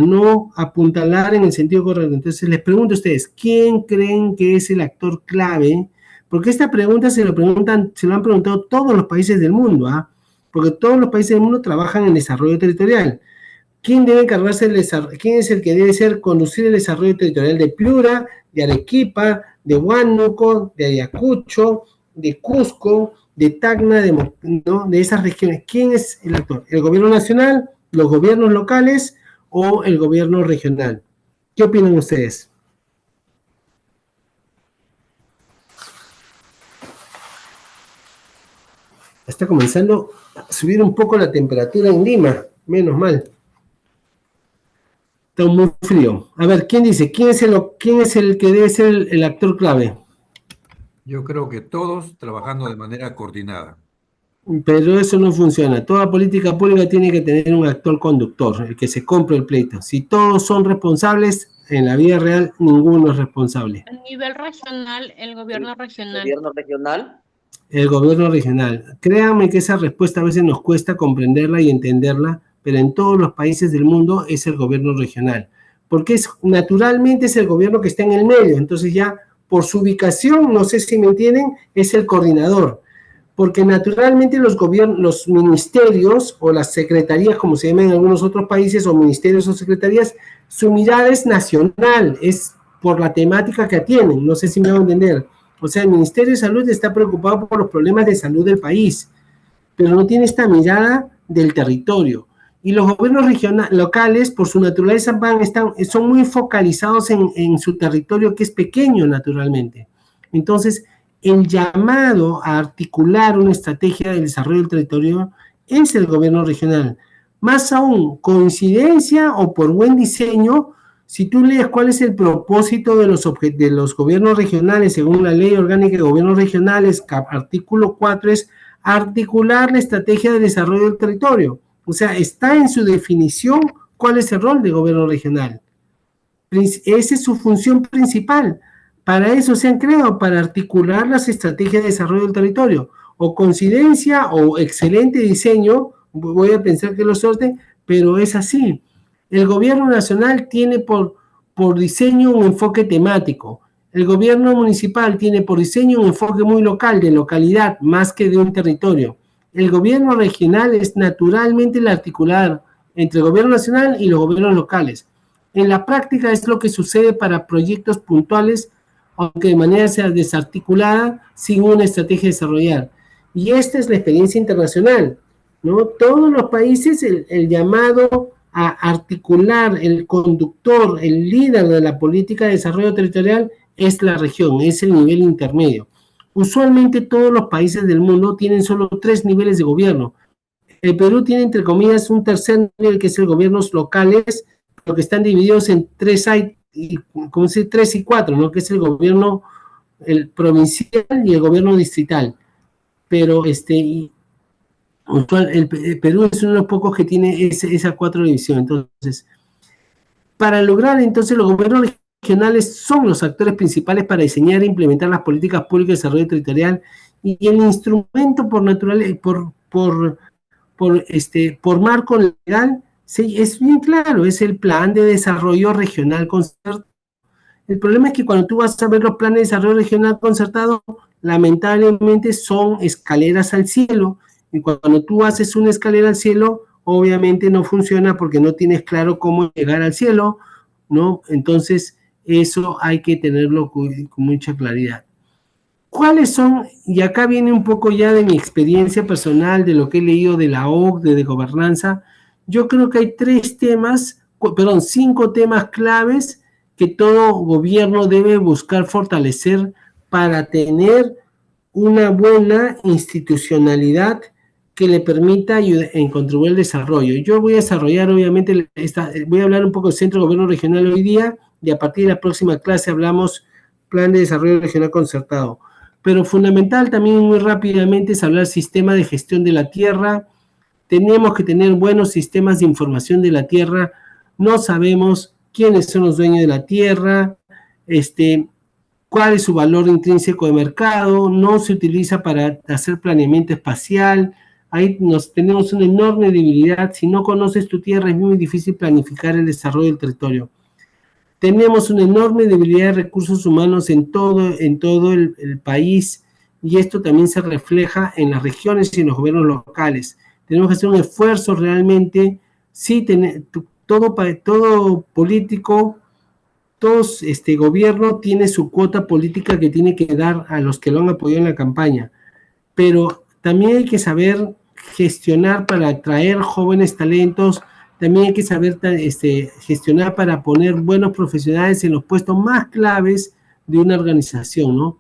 no apuntalar en el sentido correcto. Entonces les pregunto a ustedes, ¿quién creen que es el actor clave? Porque esta pregunta se lo han preguntado todos los países del mundo, porque todos los países del mundo trabajan en desarrollo territorial. ¿Quién debe encargarse del desarrollo? ¿Quién es el que debe conducir el desarrollo territorial de Piura, de Arequipa, de Huánuco, de Ayacucho, de Cusco, de Tacna, de esas regiones? ¿Quién es el actor? ¿El gobierno nacional, los gobiernos locales o el gobierno regional? ¿Qué opinan ustedes? Está comenzando a subir un poco la temperatura en Lima, menos mal. Está muy frío. A ver, ¿quién dice? ¿Quién es el que debe ser el actor clave? Yo creo que todos trabajando de manera coordinada. Pero eso no funciona. Toda política pública tiene que tener un actor conductor, el que se compre el pleito. Si todos son responsables, en la vida real ninguno es responsable. A nivel regional, el gobierno regional. ¿Gobierno regional? El gobierno regional. Créanme que esa respuesta a veces nos cuesta comprenderla y entenderla, pero en todos los países del mundo es el gobierno regional. Porque naturalmente es el gobierno que está en el medio. Entonces ya por su ubicación, no sé si me entienden, es el coordinador. Porque naturalmente los ministerios o las secretarías, como se llama en algunos otros países, o ministerios o secretarías, su mirada es nacional, es por la temática que atienden, no sé si me van a entender. O sea, el Ministerio de Salud está preocupado por los problemas de salud del país, pero no tiene esta mirada del territorio. Y los gobiernos locales, por su naturaleza, son muy focalizados en su territorio, que es pequeño naturalmente. Entonces, el llamado a articular una estrategia de desarrollo del territorio es el gobierno regional. Más aún, coincidencia o por buen diseño, si tú lees cuál es el propósito de los gobiernos regionales, según la Ley Orgánica de Gobiernos Regionales, artículo 4, es articular la estrategia de desarrollo del territorio. O sea, está en su definición cuál es el rol del gobierno regional. Esa es su función principal. Para eso se han creado, para articular las estrategias de desarrollo del territorio. O coincidencia o excelente diseño, voy a pensar que lo sorte, pero es así. El gobierno nacional tiene por diseño un enfoque temático. El gobierno municipal tiene por diseño un enfoque muy local, de localidad, más que de un territorio. El gobierno regional es naturalmente el articular entre el gobierno nacional y los gobiernos locales. En la práctica es lo que sucede para proyectos puntuales, aunque de manera sea desarticulada, sin una estrategia a desarrollar. Y esta es la experiencia internacional, ¿no? Todos los países, el llamado a articular, el conductor, el líder de la política de desarrollo territorial es la región, es el nivel intermedio. Usualmente todos los países del mundo tienen solo 3 niveles de gobierno. El Perú tiene, entre comillas, un tercer nivel, que es el gobiernos locales, lo que están divididos en 3 y 4, ¿no? Que es el gobierno provincial y el gobierno distrital. Pero el Perú es uno de los pocos que tiene esa 4 divisiones. Entonces, para lograr, entonces, los gobiernos regionales son los actores principales para diseñar e implementar las políticas públicas de desarrollo territorial, y el instrumento por naturaleza, por marco legal, sí, es bien claro, es el Plan de Desarrollo Regional Concertado. El problema es que cuando tú vas a ver los planes de desarrollo regional concertado, lamentablemente son escaleras al cielo, y cuando tú haces una escalera al cielo, obviamente no funciona porque no tienes claro cómo llegar al cielo, ¿no? Entonces, eso hay que tenerlo con mucha claridad. ¿Cuáles son? Y acá viene un poco ya de mi experiencia personal, de lo que he leído de la OCDE, de gobernanza. Yo creo que hay 5 temas claves que todo gobierno debe buscar fortalecer para tener una buena institucionalidad que le permita contribuir al desarrollo. Yo voy a desarrollar, obviamente, voy a hablar un poco del Centro de Gobierno Regional hoy día, y a partir de la próxima clase hablamos Plan de Desarrollo Regional Concertado. Pero fundamental también, muy rápidamente, es hablar sistema de gestión de la tierra. Tenemos que tener buenos sistemas de información de la tierra. No sabemos quiénes son los dueños de la tierra, cuál es su valor intrínseco de mercado, no se utiliza para hacer planeamiento espacial, ahí tenemos una enorme debilidad. Si no conoces tu tierra es muy difícil planificar el desarrollo del territorio. Tenemos una enorme debilidad de recursos humanos en todo el país, y esto también se refleja en las regiones y en los gobiernos locales. Tenemos que hacer un esfuerzo realmente, sí, todo político, todo gobierno tiene su cuota política que tiene que dar a los que lo han apoyado en la campaña, pero también hay que saber gestionar para atraer jóvenes talentos, también hay que saber gestionar para poner buenos profesionales en los puestos más claves de una organización, ¿no?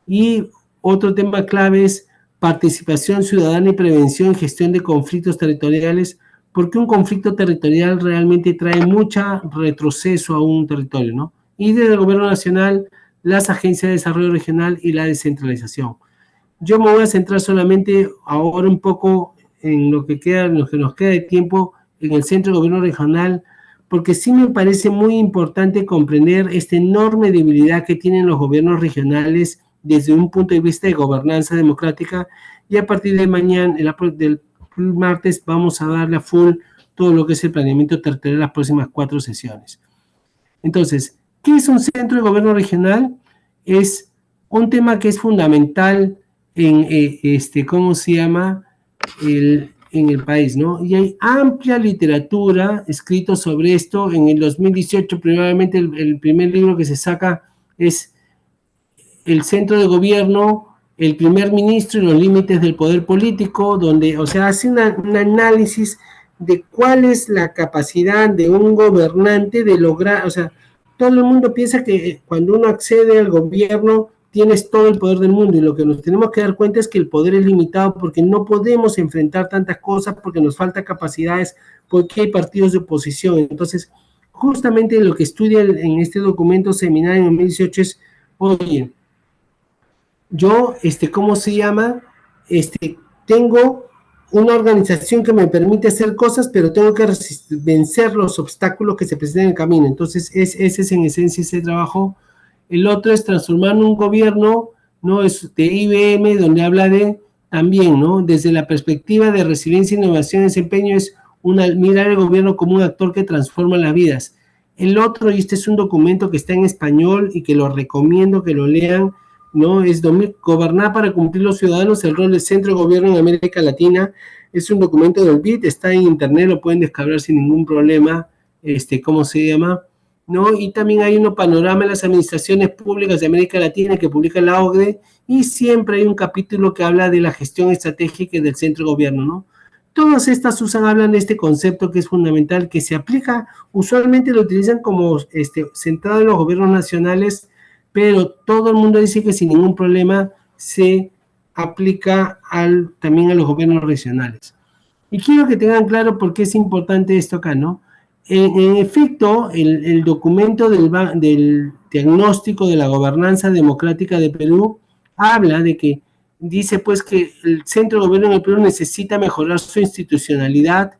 Y otro tema clave es participación ciudadana y prevención, gestión de conflictos territoriales, porque un conflicto territorial realmente trae mucho retroceso a un territorio, ¿no? Y desde el gobierno nacional, las agencias de desarrollo regional y la descentralización. Yo me voy a centrar solamente ahora un poco en lo que nos queda de tiempo en el centro de gobierno regional, porque sí me parece muy importante comprender esta enorme debilidad que tienen los gobiernos regionales desde un punto de vista de gobernanza democrática, y a partir de mañana, del martes, vamos a darle a full todo lo que es el planeamiento territorial en las próximas 4 sesiones. Entonces, ¿qué es un centro de gobierno regional? Es un tema que es fundamental en, ¿cómo se llama? En el país, ¿no? Y hay amplia literatura escrita sobre esto. En el 2018, probablemente el primer libro que se saca es El centro de gobierno, el primer ministro y los límites del poder político, donde, o sea, hace un análisis de cuál es la capacidad de un gobernante de lograr, o sea, todo el mundo piensa que cuando uno accede al gobierno tienes todo el poder del mundo, y lo que nos tenemos que dar cuenta es que el poder es limitado, porque no podemos enfrentar tantas cosas, porque nos falta capacidades, porque hay partidos de oposición. Entonces, justamente lo que estudia en este documento seminario en 2018 es, oye, yo, ¿cómo se llama? Tengo una organización que me permite hacer cosas, pero tengo que vencer los obstáculos que se presentan en el camino. Entonces, ese es en esencia ese trabajo. El otro es transformar un gobierno, ¿no? Es de IBM, donde habla de también, ¿no? Desde la perspectiva de resiliencia, innovación y desempeño, es mirar el gobierno como un actor que transforma las vidas. El otro, y este es un documento que está en español y que lo recomiendo que lo lean, ¿no? Es Gobernar para cumplir los ciudadanos, el rol del centro de gobierno en América Latina. Es un documento del BID, está en internet, lo pueden descargar sin ningún problema. ¿Cómo se llama? ¿No? Y también hay un panorama de las administraciones públicas de América Latina que publica la OCDE, y siempre hay un capítulo que habla de la gestión estratégica del centro de gobierno, ¿no? Todas estas hablan de este concepto que es fundamental, que se aplica, usualmente lo utilizan como centrado en los gobiernos nacionales, pero todo el mundo dice que sin ningún problema se aplica también a los gobiernos regionales. Y quiero que tengan claro por qué es importante esto acá, ¿no? En efecto, el documento del diagnóstico de la gobernanza democrática de Perú habla de que, dice pues que el centro de gobierno en el Perú necesita mejorar su institucionalidad,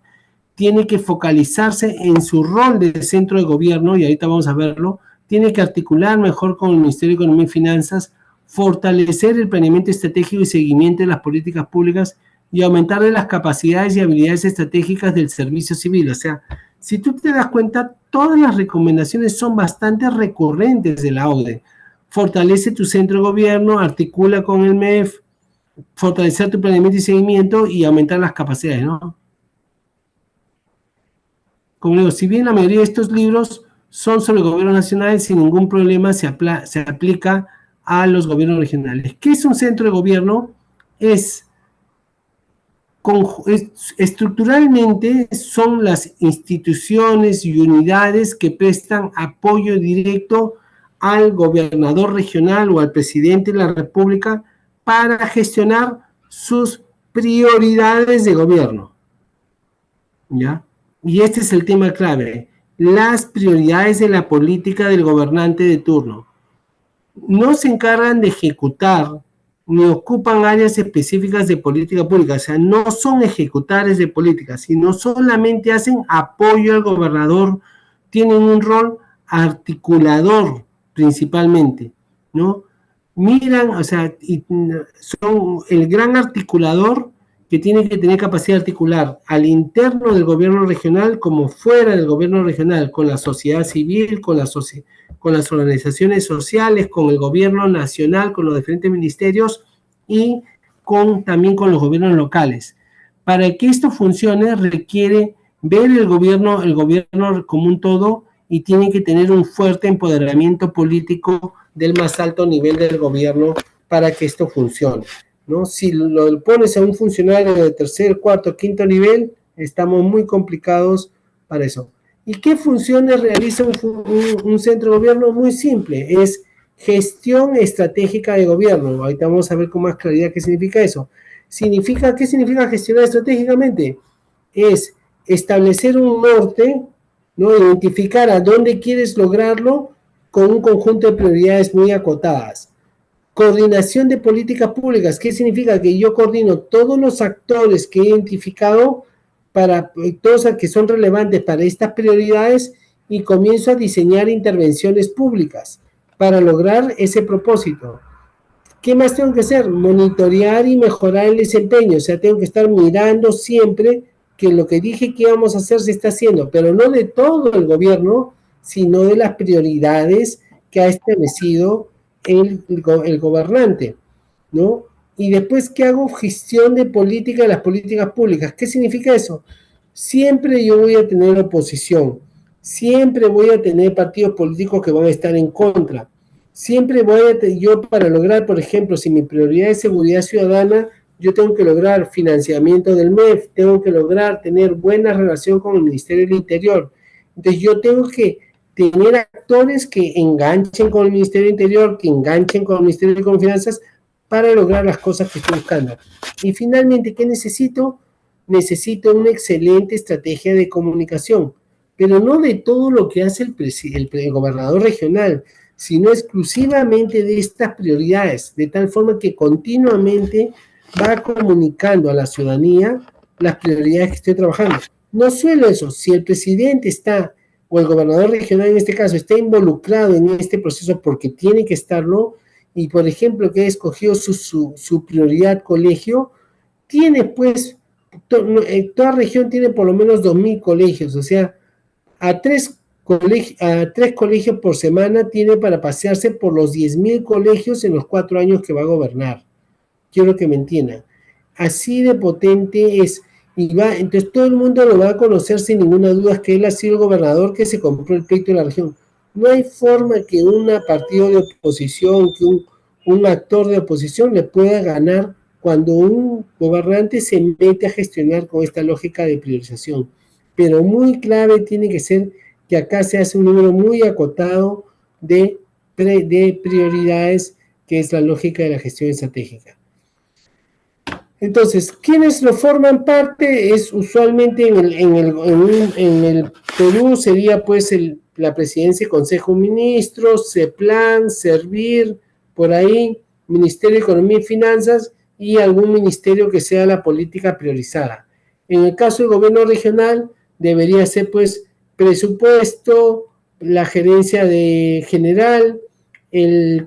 tiene que focalizarse en su rol de centro de gobierno, y ahorita vamos a verlo, tiene que articular mejor con el Ministerio de Economía y Finanzas, fortalecer el planeamiento estratégico y seguimiento de las políticas públicas, y aumentar las capacidades y habilidades estratégicas del servicio civil. O sea, si tú te das cuenta, todas las recomendaciones son bastante recurrentes de la OCDE. Fortalece tu centro de gobierno, articula con el MEF, fortalecer tu planeamiento y seguimiento y aumentar las capacidades, ¿no? Como digo, si bien la mayoría de estos libros son sobre gobiernos nacionales, sin ningún problema se aplica a los gobiernos regionales. ¿Qué es un centro de gobierno? Estructuralmente son las instituciones y unidades que prestan apoyo directo al gobernador regional o al presidente de la República para gestionar sus prioridades de gobierno, ¿ya? Y este es el tema clave, las prioridades de la política del gobernante de turno. No se encargan de ejecutar ni ocupan áreas específicas de política pública, o sea, no son ejecutores de política, sino solamente hacen apoyo al gobernador, tienen un rol articulador principalmente, ¿no? Miran, o sea, son el gran articulador que tiene que tener capacidad de articular al interno del gobierno regional como fuera del gobierno regional, con la sociedad civil, con las organizaciones sociales, con el gobierno nacional, con los diferentes ministerios y también con los gobiernos locales. Para que esto funcione requiere ver el gobierno como un todo y tiene que tener un fuerte empoderamiento político del más alto nivel del gobierno para que esto funcione, ¿no? Si lo pones a un funcionario de tercer, cuarto, quinto nivel, estamos muy complicados para eso. ¿Y qué funciones realiza un centro de gobierno? Muy simple, es gestión estratégica de gobierno. Ahorita vamos a ver con más claridad qué significa eso. ¿Qué significa gestionar estratégicamente? Es establecer un norte, ¿no? Identificar a dónde quieres lograrlo con un conjunto de prioridades muy acotadas. Coordinación de políticas públicas, ¿qué significa? Que yo coordino todos los actores que he identificado, todos los que son relevantes para estas prioridades y comienzo a diseñar intervenciones públicas para lograr ese propósito. ¿Qué más tengo que hacer? Monitorear y mejorar el desempeño, o sea, tengo que estar mirando siempre que lo que dije que íbamos a hacer se está haciendo, pero no de todo el gobierno, sino de las prioridades que ha establecido el gobernante, ¿no? Y después, ¿qué hago? Gestión de política de las políticas públicas. ¿Qué significa eso? Siempre yo voy a tener oposición, siempre voy a tener partidos políticos que van a estar en contra, siempre yo para lograr, por ejemplo, si mi prioridad es seguridad ciudadana, yo tengo que lograr financiamiento del MEF, tengo que lograr tener buena relación con el Ministerio del Interior. Entonces yo tengo que tener actores que enganchen con el Ministerio del Interior, que enganchen con el Ministerio de Finanzas para lograr las cosas que estoy buscando. Y finalmente, ¿qué necesito? Necesito una excelente estrategia de comunicación, pero no de todo lo que hace el gobernador regional, sino exclusivamente de estas prioridades, de tal forma que continuamente va comunicando a la ciudadanía las prioridades que estoy trabajando. No solo eso, si el presidente está, o el gobernador regional en este caso, está involucrado en este proceso porque tiene que estarlo, y por ejemplo que ha escogido su prioridad colegio, tiene pues, toda región tiene por lo menos 2.000 colegios, o sea, a tres colegios por semana tiene para pasearse por los 10.000 colegios en los 4 años que va a gobernar. Quiero que me entiendan. Así de potente es. Entonces todo el mundo lo va a conocer sin ninguna duda que él ha sido el gobernador que se compró el pleito de la región. No hay forma que un partido de oposición, que un actor de oposición le pueda ganar cuando un gobernante se mete a gestionar con esta lógica de priorización. Pero muy clave tiene que ser que acá se hace un número muy acotado de prioridades, que es la lógica de la gestión estratégica. Entonces, ¿quiénes lo forman parte? Es usualmente en el Perú sería pues la presidencia y Consejo de Ministros, CEPLAN, Servir, por ahí, Ministerio de Economía y Finanzas y algún ministerio que sea la política priorizada. En el caso del gobierno regional, debería ser pues presupuesto, la gerencia de general, y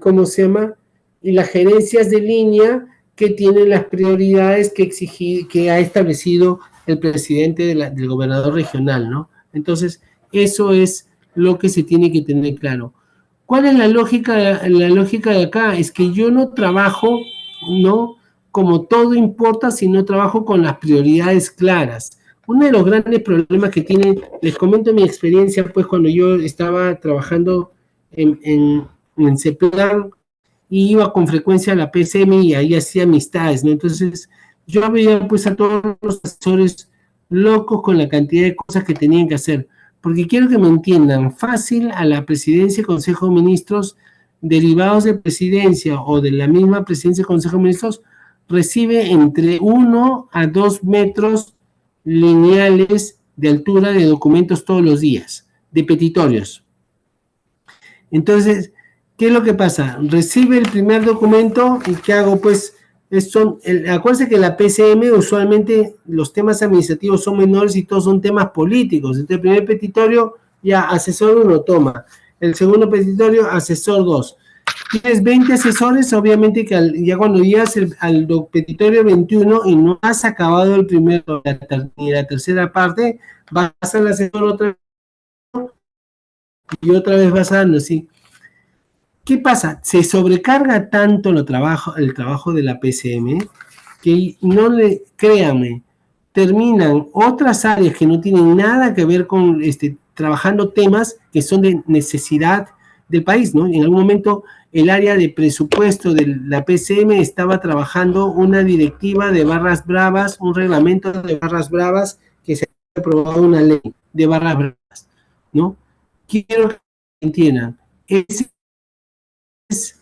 las gerencias de línea que tienen las prioridades que ha establecido el presidente del gobernador regional, ¿no? Entonces, eso es lo que se tiene que tener claro. ¿Cuál es la lógica? La lógica de acá es que yo no trabajo, ¿no?, como todo importa, sino trabajo con las prioridades claras. Uno de los grandes problemas que tienen, les comento mi experiencia, pues cuando yo estaba trabajando en CEPLAN, y iba con frecuencia a la PCM y ahí hacía amistades, ¿no? Entonces, yo veía pues a todos los asesores locos con la cantidad de cosas que tenían que hacer, porque quiero que me entiendan, fácil a la presidencia y Consejo de Ministros, derivados de presidencia o de la misma presidencia y Consejo de Ministros, recibe entre 1 a 2 metros lineales de altura de documentos todos los días, de petitorios. Entonces, ¿qué es lo que pasa? Recibe el primer documento y ¿qué hago? Pues, acuérdense que la PCM usualmente los temas administrativos son menores y todos son temas políticos. Entonces, el primer petitorio, ya asesor 1 toma. El segundo petitorio, asesor 2. tienes 20 asesores, obviamente que ya cuando llegas al petitorio 21 y no has acabado el primero ni la tercera parte, vas al asesor otra vez y otra vez vas dando, ¿sí? ¿Qué pasa? Se sobrecarga tanto el trabajo de la PCM que créanme, terminan otras áreas que no tienen nada que ver con trabajando temas que son de necesidad del país, ¿no? En algún momento el área de presupuesto de la PCM estaba trabajando una directiva de barras bravas, un reglamento de barras bravas que se ha aprobado una ley de barras bravas, ¿no? Quiero que entiendan, ese es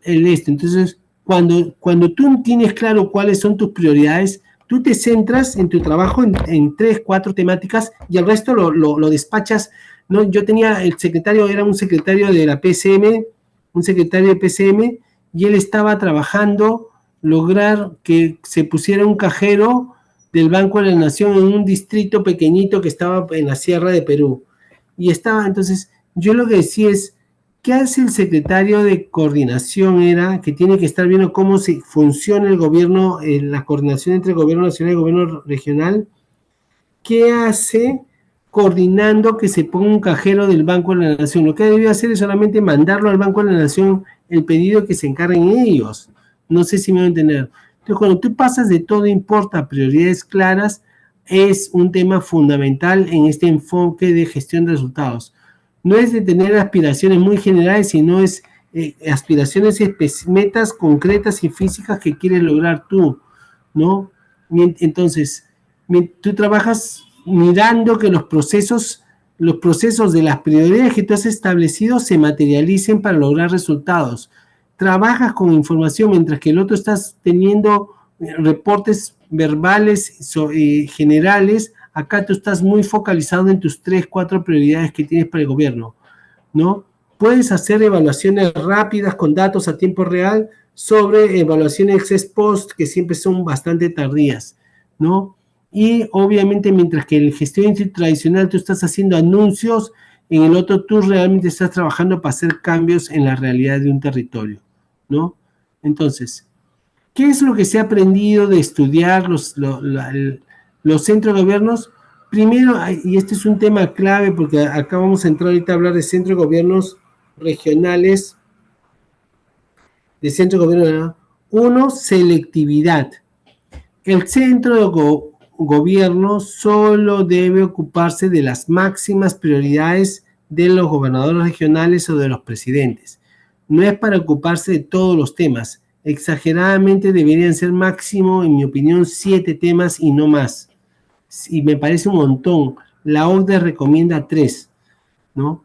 entonces, cuando tú tienes claro cuáles son tus prioridades, tú te centras en tu trabajo en 3, 4 temáticas y el resto lo despachas, ¿no? Yo tenía, era un secretario de la PCM, un secretario de PCM, y él estaba trabajando lograr que se pusiera un cajero del Banco de la Nación en un distrito pequeñito que estaba en la Sierra de Perú. Y entonces, yo lo que decía es, ¿qué hace el secretario de coordinación? Que tiene que estar viendo cómo se funciona el gobierno, la coordinación entre el gobierno nacional y el gobierno regional. ¿Qué hace coordinando que se ponga un cajero del Banco de la Nación? Lo que debió hacer es solamente mandarlo al Banco de la Nación el pedido que se encarguen ellos. No sé si me van a entender. Entonces, cuando tú pasas de todo importa a prioridades claras, es un tema fundamental en este enfoque de gestión de resultados. No es de tener aspiraciones muy generales, sino es aspiraciones, metas concretas y físicas que quieres lograr tú, ¿no? Entonces, tú trabajas mirando que los procesos de las prioridades que tú has establecido se materialicen para lograr resultados. Trabajas con información mientras que el otro estás teniendo reportes verbales generales. Acá tú estás muy focalizado en tus 3, 4 prioridades que tienes para el gobierno, ¿no? Puedes hacer evaluaciones rápidas con datos a tiempo real sobre evaluaciones ex post que siempre son bastante tardías, ¿no? Y obviamente mientras que en la gestión tradicional tú estás haciendo anuncios, en el otro tú realmente estás trabajando para hacer cambios en la realidad de un territorio, ¿no? Entonces, ¿qué es lo que se ha aprendido de estudiar los centros de gobiernos? Primero, y este es un tema clave porque acá vamos a entrar ahorita a hablar de centros de gobiernos regionales, de centro de gobierno. Uno, selectividad. El centro de gobierno solo debe ocuparse de las máximas prioridades de los gobernadores regionales o de los presidentes. No es para ocuparse de todos los temas. Exageradamente deberían ser máximo, en mi opinión, 7 temas y no más. Y me parece un montón. La OCDE recomienda 3, ¿no?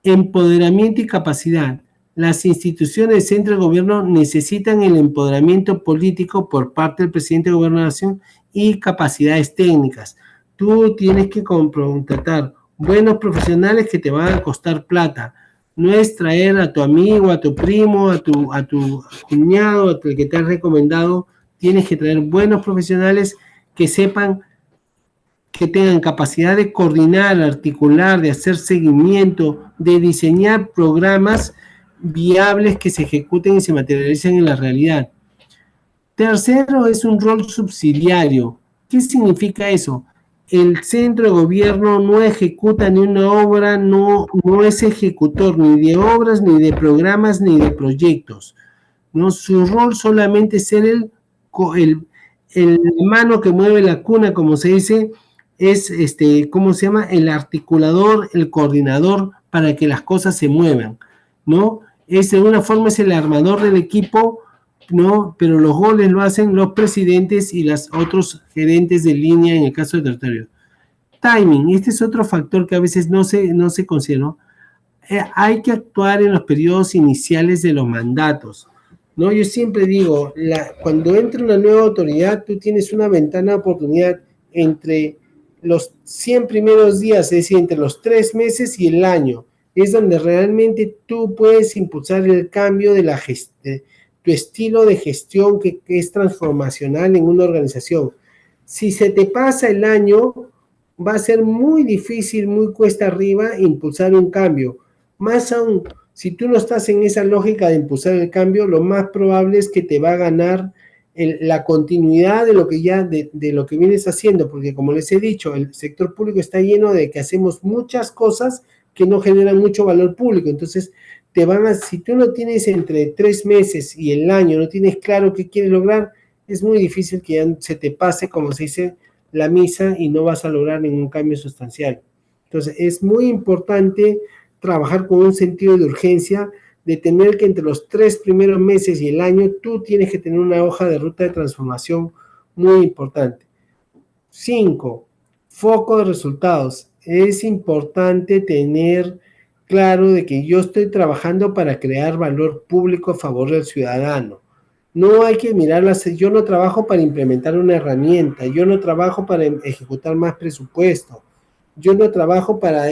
Empoderamiento y capacidad. Las instituciones del centro de gobierno necesitan el empoderamiento político por parte del presidente de gobernación y capacidades técnicas. Tú tienes que contratar buenos profesionales que te van a costar plata. No es traer a tu amigo, a tu primo, a tu cuñado, a el que te has recomendado. Tienes que traer buenos profesionales que sepan, que tengan capacidad de coordinar, articular, de hacer seguimiento, de diseñar programas viables que se ejecuten y se materialicen en la realidad. Tercero, es un rol subsidiario. ¿Qué significa eso? El centro de gobierno no ejecuta ni una obra, no es ejecutor ni de obras, ni de programas, ni de proyectos, ¿no? Su rol solamente es ser el mano que mueve la cuna, como se dice, es ¿cómo se llama? El articulador, el coordinador para que las cosas se muevan, ¿no? De alguna forma es el armador del equipo, ¿no? Pero los goles lo hacen los presidentes y los otros gerentes de línea en el caso del territorio. Timing, este es otro factor que a veces no se considera, ¿no? Hay que actuar en los periodos iniciales de los mandatos, ¿no? Yo siempre digo, cuando entra una nueva autoridad, tú tienes una ventana de oportunidad entre los 100 primeros días, es decir, entre los 3 meses y el año. Es donde realmente tú puedes impulsar el cambio de tu estilo de gestión que es transformacional en una organización. Si se te pasa el año, va a ser muy difícil, muy cuesta arriba impulsar un cambio. Más aún, Si tú no estás en esa lógica de impulsar el cambio, lo más probable es que te va a ganar la continuidad de lo que de lo que vienes haciendo, porque como les he dicho, el sector público está lleno de que hacemos muchas cosas que no generan mucho valor público. Entonces, si tú no tienes entre 3 meses y el año, no tienes claro qué quieres lograr, es muy difícil que ya se te pase, como se dice, la misa y no vas a lograr ningún cambio sustancial. Entonces, es muy importante trabajar con un sentido de urgencia, de tener que entre los 3 primeros meses y el año, tú tienes que tener una hoja de ruta de transformación muy importante. 5, foco de resultados. Es importante tener claro de que yo estoy trabajando para crear valor público a favor del ciudadano. No hay que mirarlas, yo no trabajo para implementar una herramienta, yo no trabajo para ejecutar más presupuesto, yo no trabajo para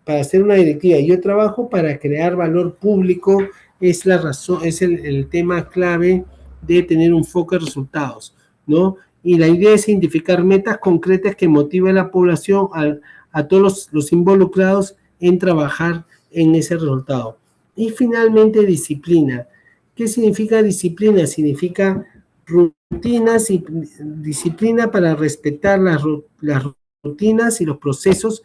hacer una directiva, yo trabajo para crear valor público, es la razón, es el tema clave de tener un foco de resultados, ¿no? Y la idea es identificar metas concretas que motiven a la población, a todos los involucrados en trabajar en ese resultado. Y finalmente, disciplina. ¿Qué significa disciplina? Significa rutinas y disciplina para respetar las rutinas y los procesos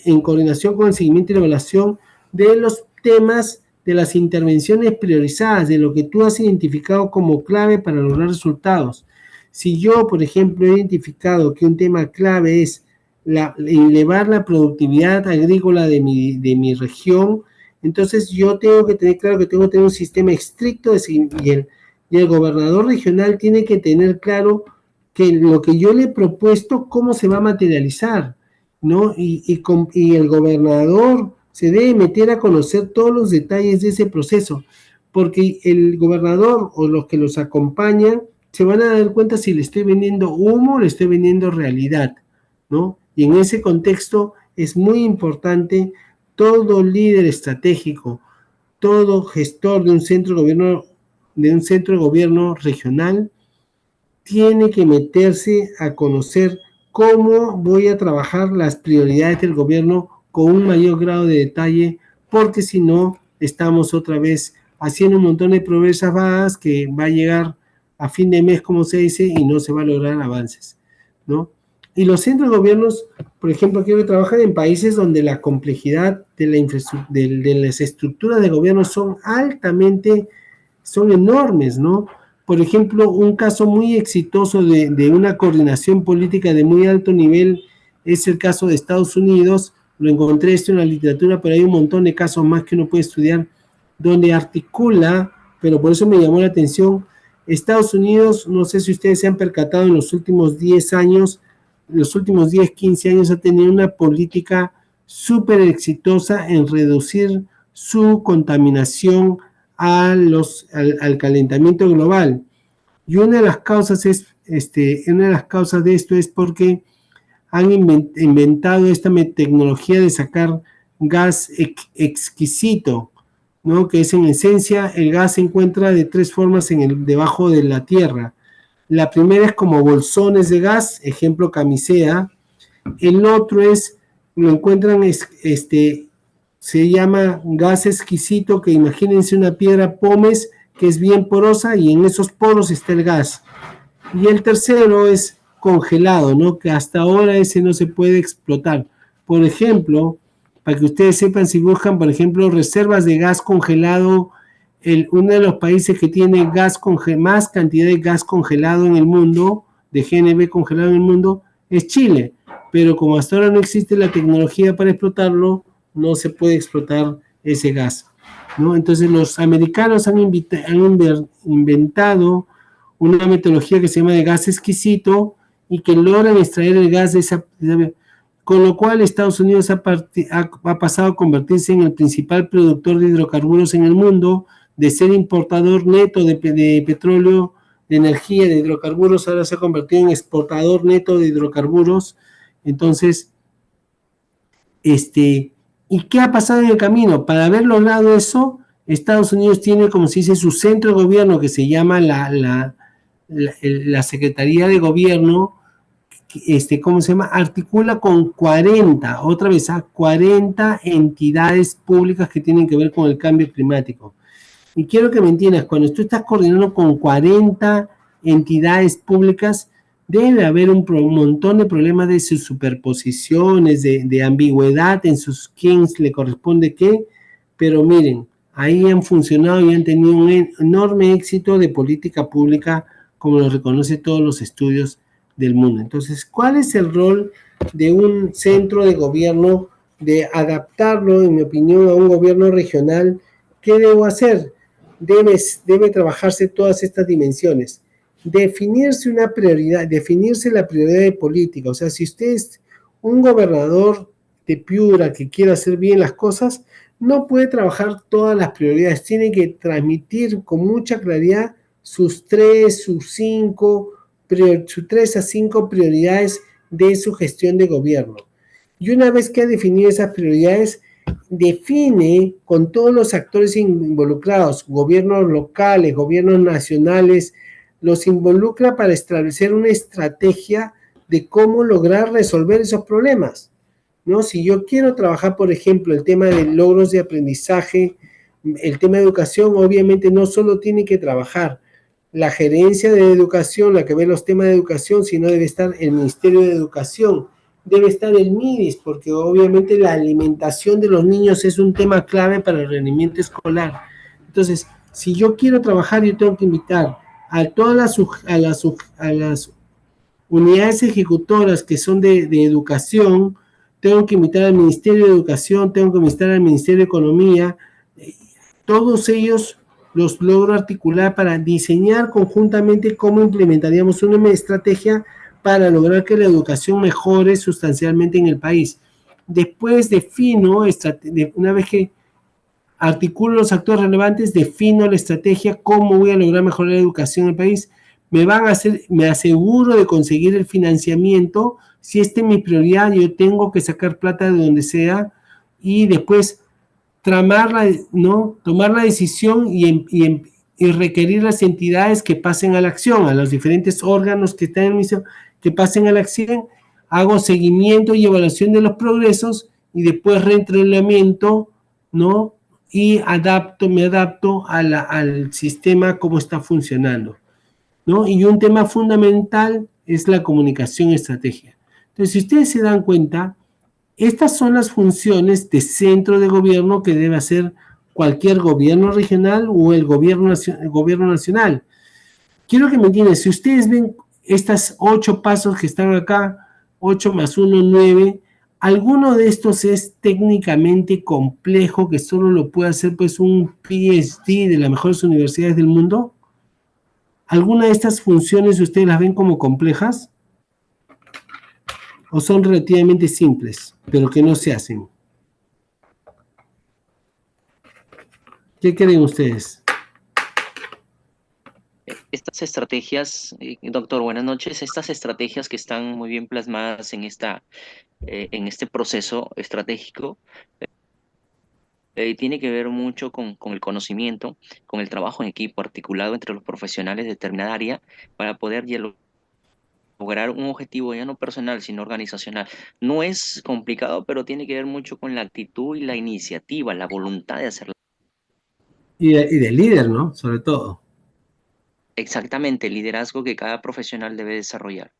en coordinación con el seguimiento y la evaluación de los temas, de las intervenciones priorizadas, de lo que tú has identificado como clave para lograr resultados. Si yo, por ejemplo, he identificado que un tema clave es elevar la productividad agrícola de mi región, entonces yo tengo que tener claro que tengo que tener un sistema estricto y el gobernador regional tiene que tener claro que lo que yo le he propuesto, cómo se va a materializar, ¿no? Y el gobernador se debe meter a conocer todos los detalles de ese proceso, porque el gobernador o los que los acompañan se van a dar cuenta si le estoy vendiendo humo o le estoy vendiendo realidad, ¿no? Y en ese contexto es muy importante todo líder estratégico, todo gestor de un centro de gobierno regional tiene que meterse a conocer cómo voy a trabajar las prioridades del gobierno con un mayor grado de detalle, porque si no, estamos otra vez haciendo un montón de promesas vagas que va a llegar a fin de mes, como se dice, y no se va a lograr avances, ¿no? Y los centros de gobiernos, por ejemplo, quiero trabajar en países donde la complejidad de las estructuras de gobierno son enormes, ¿no? Por ejemplo, un caso muy exitoso de una coordinación política de muy alto nivel es el caso de Estados Unidos. Lo encontré esto en la literatura, pero hay un montón de casos más que uno puede estudiar donde articula, pero por eso me llamó la atención, Estados Unidos, no sé si ustedes se han percatado en los últimos 10 años, los últimos 10, 15 años ha tenido una política súper exitosa en reducir su contaminación al calentamiento global. Y una de las causas de esto es porque han inventado esta tecnología de sacar gas exquisito, ¿no? Que es en esencia, el gas se encuentra de 3 formas debajo de la tierra. La primera es como bolsones de gas, ejemplo camisea. El otro lo encuentran, se llama gas exquisito, que imagínense una piedra pómez que es bien porosa y en esos poros está el gas. Y el tercero es congelado, ¿no? Que hasta ahora ese no se puede explotar. Por ejemplo, para que ustedes sepan, si buscan, por ejemplo, reservas de gas congelado, uno de los países que tiene más cantidad de gas congelado en el mundo, de GNB congelado en el mundo, es Chile. Pero como hasta ahora no existe la tecnología para explotarlo, no se puede explotar ese gas, ¿no? Entonces los americanos han inventado una metodología que se llama de gas exquisito y que logran extraer el gas con lo cual Estados Unidos ha pasado a convertirse en el principal productor de hidrocarburos en el mundo, de ser importador neto de petróleo, de energía, de hidrocarburos, ahora se ha convertido en exportador neto de hidrocarburos. Entonces, ¿y qué ha pasado en el camino? Para haber logrado eso, Estados Unidos tiene, como se dice, su centro de gobierno que se llama la Secretaría de Gobierno, ¿cómo se llama? Articula con 40, otra vez, 40 entidades públicas que tienen que ver con el cambio climático. Y quiero que me entiendas, cuando tú estás coordinando con 40 entidades públicas, debe haber un montón de problemas de sus superposiciones, de ambigüedad en sus quién le corresponde qué, pero miren, ahí han funcionado y han tenido un enorme éxito de política pública, como lo reconoce todos los estudios del mundo. Entonces, ¿cuál es el rol de un centro de gobierno de adaptarlo, en mi opinión, a un gobierno regional? ¿Qué debo hacer? Debe trabajarse todas estas dimensiones. Definirse una prioridad, definirse la prioridad de política. O sea, si usted es un gobernador de Piura que quiere hacer bien las cosas, no puede trabajar todas las prioridades. Tiene que transmitir con mucha claridad sus 3 a 5 prioridades de su gestión de gobierno. Y una vez que ha definido esas prioridades, define con todos los actores involucrados, gobiernos locales, gobiernos nacionales, los involucra para establecer una estrategia de cómo lograr resolver esos problemas, ¿no? Si yo quiero trabajar, por ejemplo, el tema de logros de aprendizaje, el tema de educación, obviamente no solo tiene que trabajar la gerencia de educación, la que ve los temas de educación, sino debe estar el Ministerio de Educación, debe estar el MIDIS, porque obviamente la alimentación de los niños es un tema clave para el rendimiento escolar. Entonces, si yo quiero trabajar, yo tengo que invitar a todas las unidades ejecutoras que son de educación, tengo que invitar al Ministerio de Educación, tengo que invitar al Ministerio de Economía, todos ellos los logro articular para diseñar conjuntamente cómo implementaríamos una estrategia para lograr que la educación mejore sustancialmente en el país. Después defino, una vez que articulo los actores relevantes, defino la estrategia, cómo voy a lograr mejorar la educación en el país, me aseguro de conseguir el financiamiento. Si esta es mi prioridad, yo tengo que sacar plata de donde sea y después tomar la decisión y requerir las entidades que pasen a la acción, a los diferentes órganos que están en misión, que pasen a la acción, hago seguimiento y evaluación de los progresos y después reentrenamiento, ¿no? Y me adapto al sistema, cómo está funcionando, ¿no? Y un tema fundamental es la comunicación y estrategia. Entonces, si ustedes se dan cuenta, estas son las funciones de centro de gobierno que debe hacer cualquier gobierno regional o el gobierno nacional. Quiero que me entiendan, si ustedes ven estas 8 pasos que están acá, 8 más 1, 9, ¿alguno de estos es técnicamente complejo que solo lo puede hacer pues un PhD de las mejores universidades del mundo? ¿Alguna de estas funciones ustedes las ven como complejas? ¿O son relativamente simples, pero que no se hacen? ¿Qué creen ustedes? Estas estrategias, doctor, buenas noches. Estas estrategias que están muy bien plasmadas en este proceso estratégico, tiene que ver mucho con el conocimiento, con el trabajo en equipo articulado entre los profesionales de determinada área para poder lograr un objetivo ya no personal, sino organizacional. No es complicado, pero tiene que ver mucho con la actitud y la iniciativa, la voluntad de hacerlo. Y del líder, ¿no? Sobre todo. Exactamente, el liderazgo que cada profesional debe desarrollar.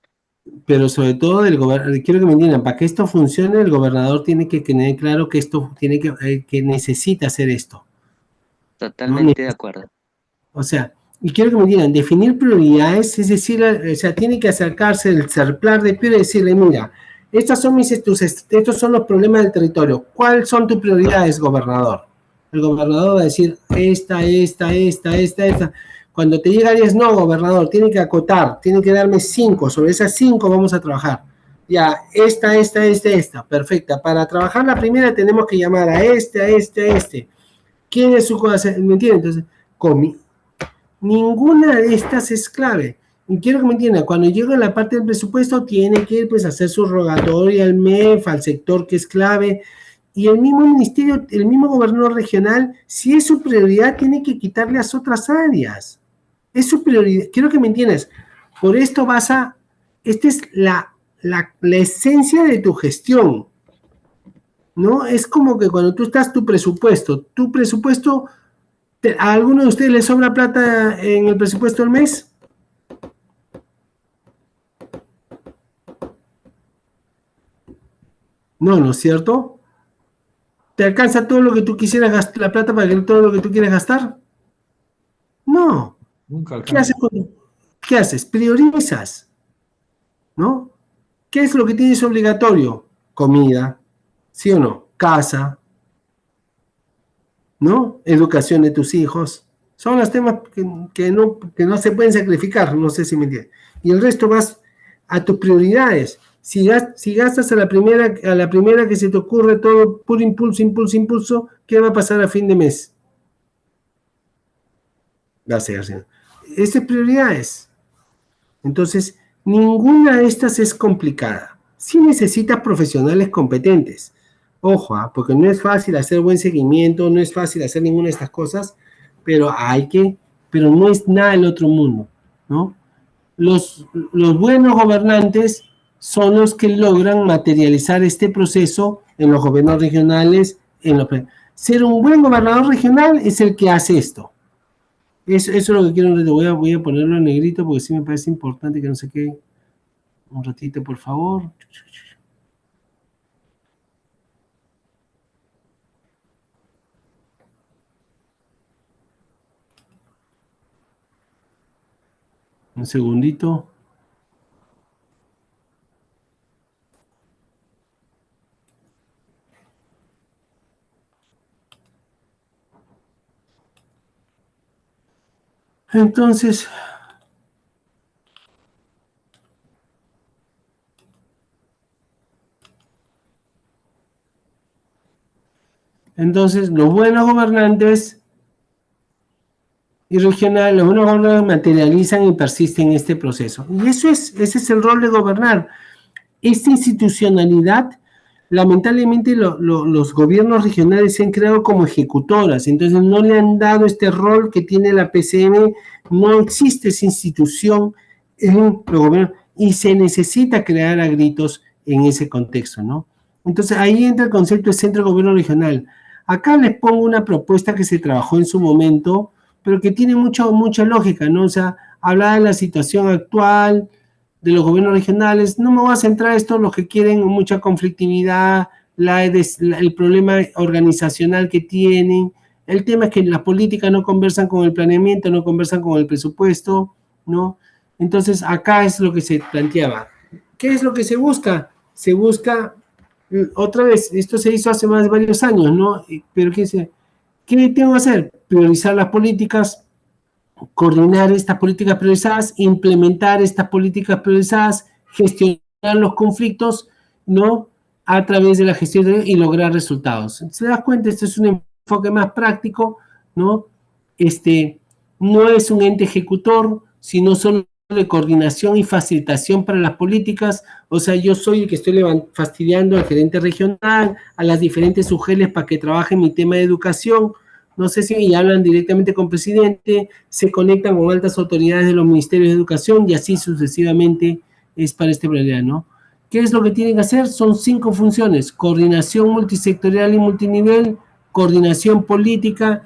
Pero sobre todo del gobernador, quiero que me entiendan, para que esto funcione, el gobernador tiene que tener claro que esto tiene que necesita hacer esto. Totalmente ¿no? de acuerdo. O sea, y quiero que me digan, definir prioridades, es decir, o sea, tiene que acercarse el CERPLAR de Piura y decirle, mira, estos son los problemas del territorio. ¿Cuáles son tus prioridades, gobernador? El gobernador va a decir, esta. Cuando te llega 10, no, gobernador, tiene que acotar, tiene que darme 5, sobre esas 5 vamos a trabajar. Ya, esta, perfecta. Para trabajar la primera tenemos que llamar a este. ¿Quién es su cosa? ¿Me entiendes? Entonces, ninguna de estas es clave. Y quiero que me entiendan, cuando llega la parte del presupuesto, tiene que pues, hacer su rogatoria al MEF, al sector que es clave, y el mismo ministerio, el mismo gobernador regional, si es su prioridad, tiene que quitarle las otras áreas. Es su prioridad. Quiero que me entiendas. Por esto esta es la la esencia de tu gestión, ¿no? Es como que cuando tú estás tu presupuesto, ¿a alguno de ustedes le sobra plata en el presupuesto del mes? No, ¿no es cierto? ¿Te alcanza todo lo que tú quisieras gastar, la plata para que todo lo que tú quieras gastar? No. Nunca ¿Qué alcanza. qué haces? Priorizas, ¿no? ¿Qué es lo que tienes obligatorio? Comida, ¿sí o no? Casa, ¿no? Educación de tus hijos. Son los temas que no se pueden sacrificar, no sé si me entiendes. Y el resto vas a tus prioridades. Si gastas a la primera que se te ocurre todo puro impulso, ¿qué va a pasar a fin de mes? Va a ser así. Esas prioridades. Entonces, ninguna de estas es complicada. Sí necesitas profesionales competentes. Ojo, porque no es fácil hacer buen seguimiento, no es fácil hacer ninguna de estas cosas, pero pero no es nada del otro mundo, ¿no? Los buenos gobernantes son los que logran materializar este proceso en los gobiernos regionales. Ser un buen gobernador regional es el que hace esto. Eso es lo que quiero, voy a ponerlo en negrito porque sí me parece importante que no se quede. Un ratito, por favor. Un segundito. Entonces, los buenos gobernantes y regionales, los buenos gobernantes materializan y persisten en este proceso. Y ese es el rol de gobernar. Esta institucionalidad, lamentablemente los gobiernos regionales se han creado como ejecutoras, entonces no le han dado este rol que tiene la PCM, no existe esa institución en los gobiernos y se necesita crear a gritos en ese contexto, ¿no? Entonces ahí entra el concepto de centro de gobierno regional. Acá les pongo una propuesta que se trabajó en su momento, pero que tiene mucha lógica, ¿no? O sea, hablar de la situación actual, de los gobiernos regionales, no me voy a centrar en esto, los que quieren mucha conflictividad, el problema organizacional que tienen, el tema es que las políticas no conversan con el planeamiento, no conversan con el presupuesto, ¿no? Entonces acá es lo que se planteaba. ¿Qué es lo que se busca? Se busca, otra vez, esto se hizo hace más de varios años, ¿no? Pero ¿qué tengo que hacer? Priorizar las políticas, coordinar estas políticas priorizadas, implementar estas políticas priorizadas, gestionar los conflictos, ¿no? A través de la gestión y lograr resultados. ¿Se das cuenta? Este es un enfoque más práctico, ¿no? No es un ente ejecutor, sino solo de coordinación y facilitación para las políticas. O sea, yo soy el que estoy fastidiando al gerente regional, a las diferentes UGELes para que trabajen mi tema de educación. No sé si hablan directamente con el presidente, se conectan con altas autoridades de los ministerios de educación y así sucesivamente es para este problema, ¿no? ¿Qué es lo que tienen que hacer? Son 5 funciones: coordinación multisectorial y multinivel, coordinación política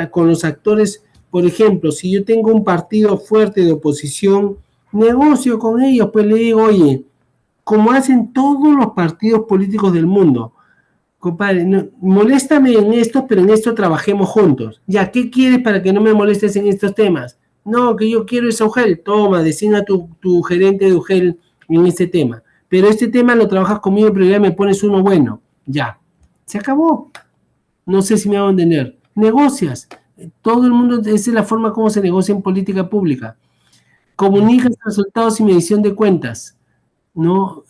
con los actores. Por ejemplo, si yo tengo un partido fuerte de oposición, negocio con ellos, pues le digo, oye, como hacen todos los partidos políticos del mundo, compadre, no, moléstame en esto, pero en esto trabajemos juntos. Ya, ¿qué quieres para que no me molestes en estos temas? No, que yo quiero esa UGEL. Toma, designa tu gerente de UGEL en este tema. Pero este tema lo trabajas conmigo, pero ya me pones uno bueno. Ya, se acabó. No sé si me van a entender. Negocias. Todo el mundo, esa es la forma como se negocia en política pública. Comunicas resultados y medición de cuentas, ¿no?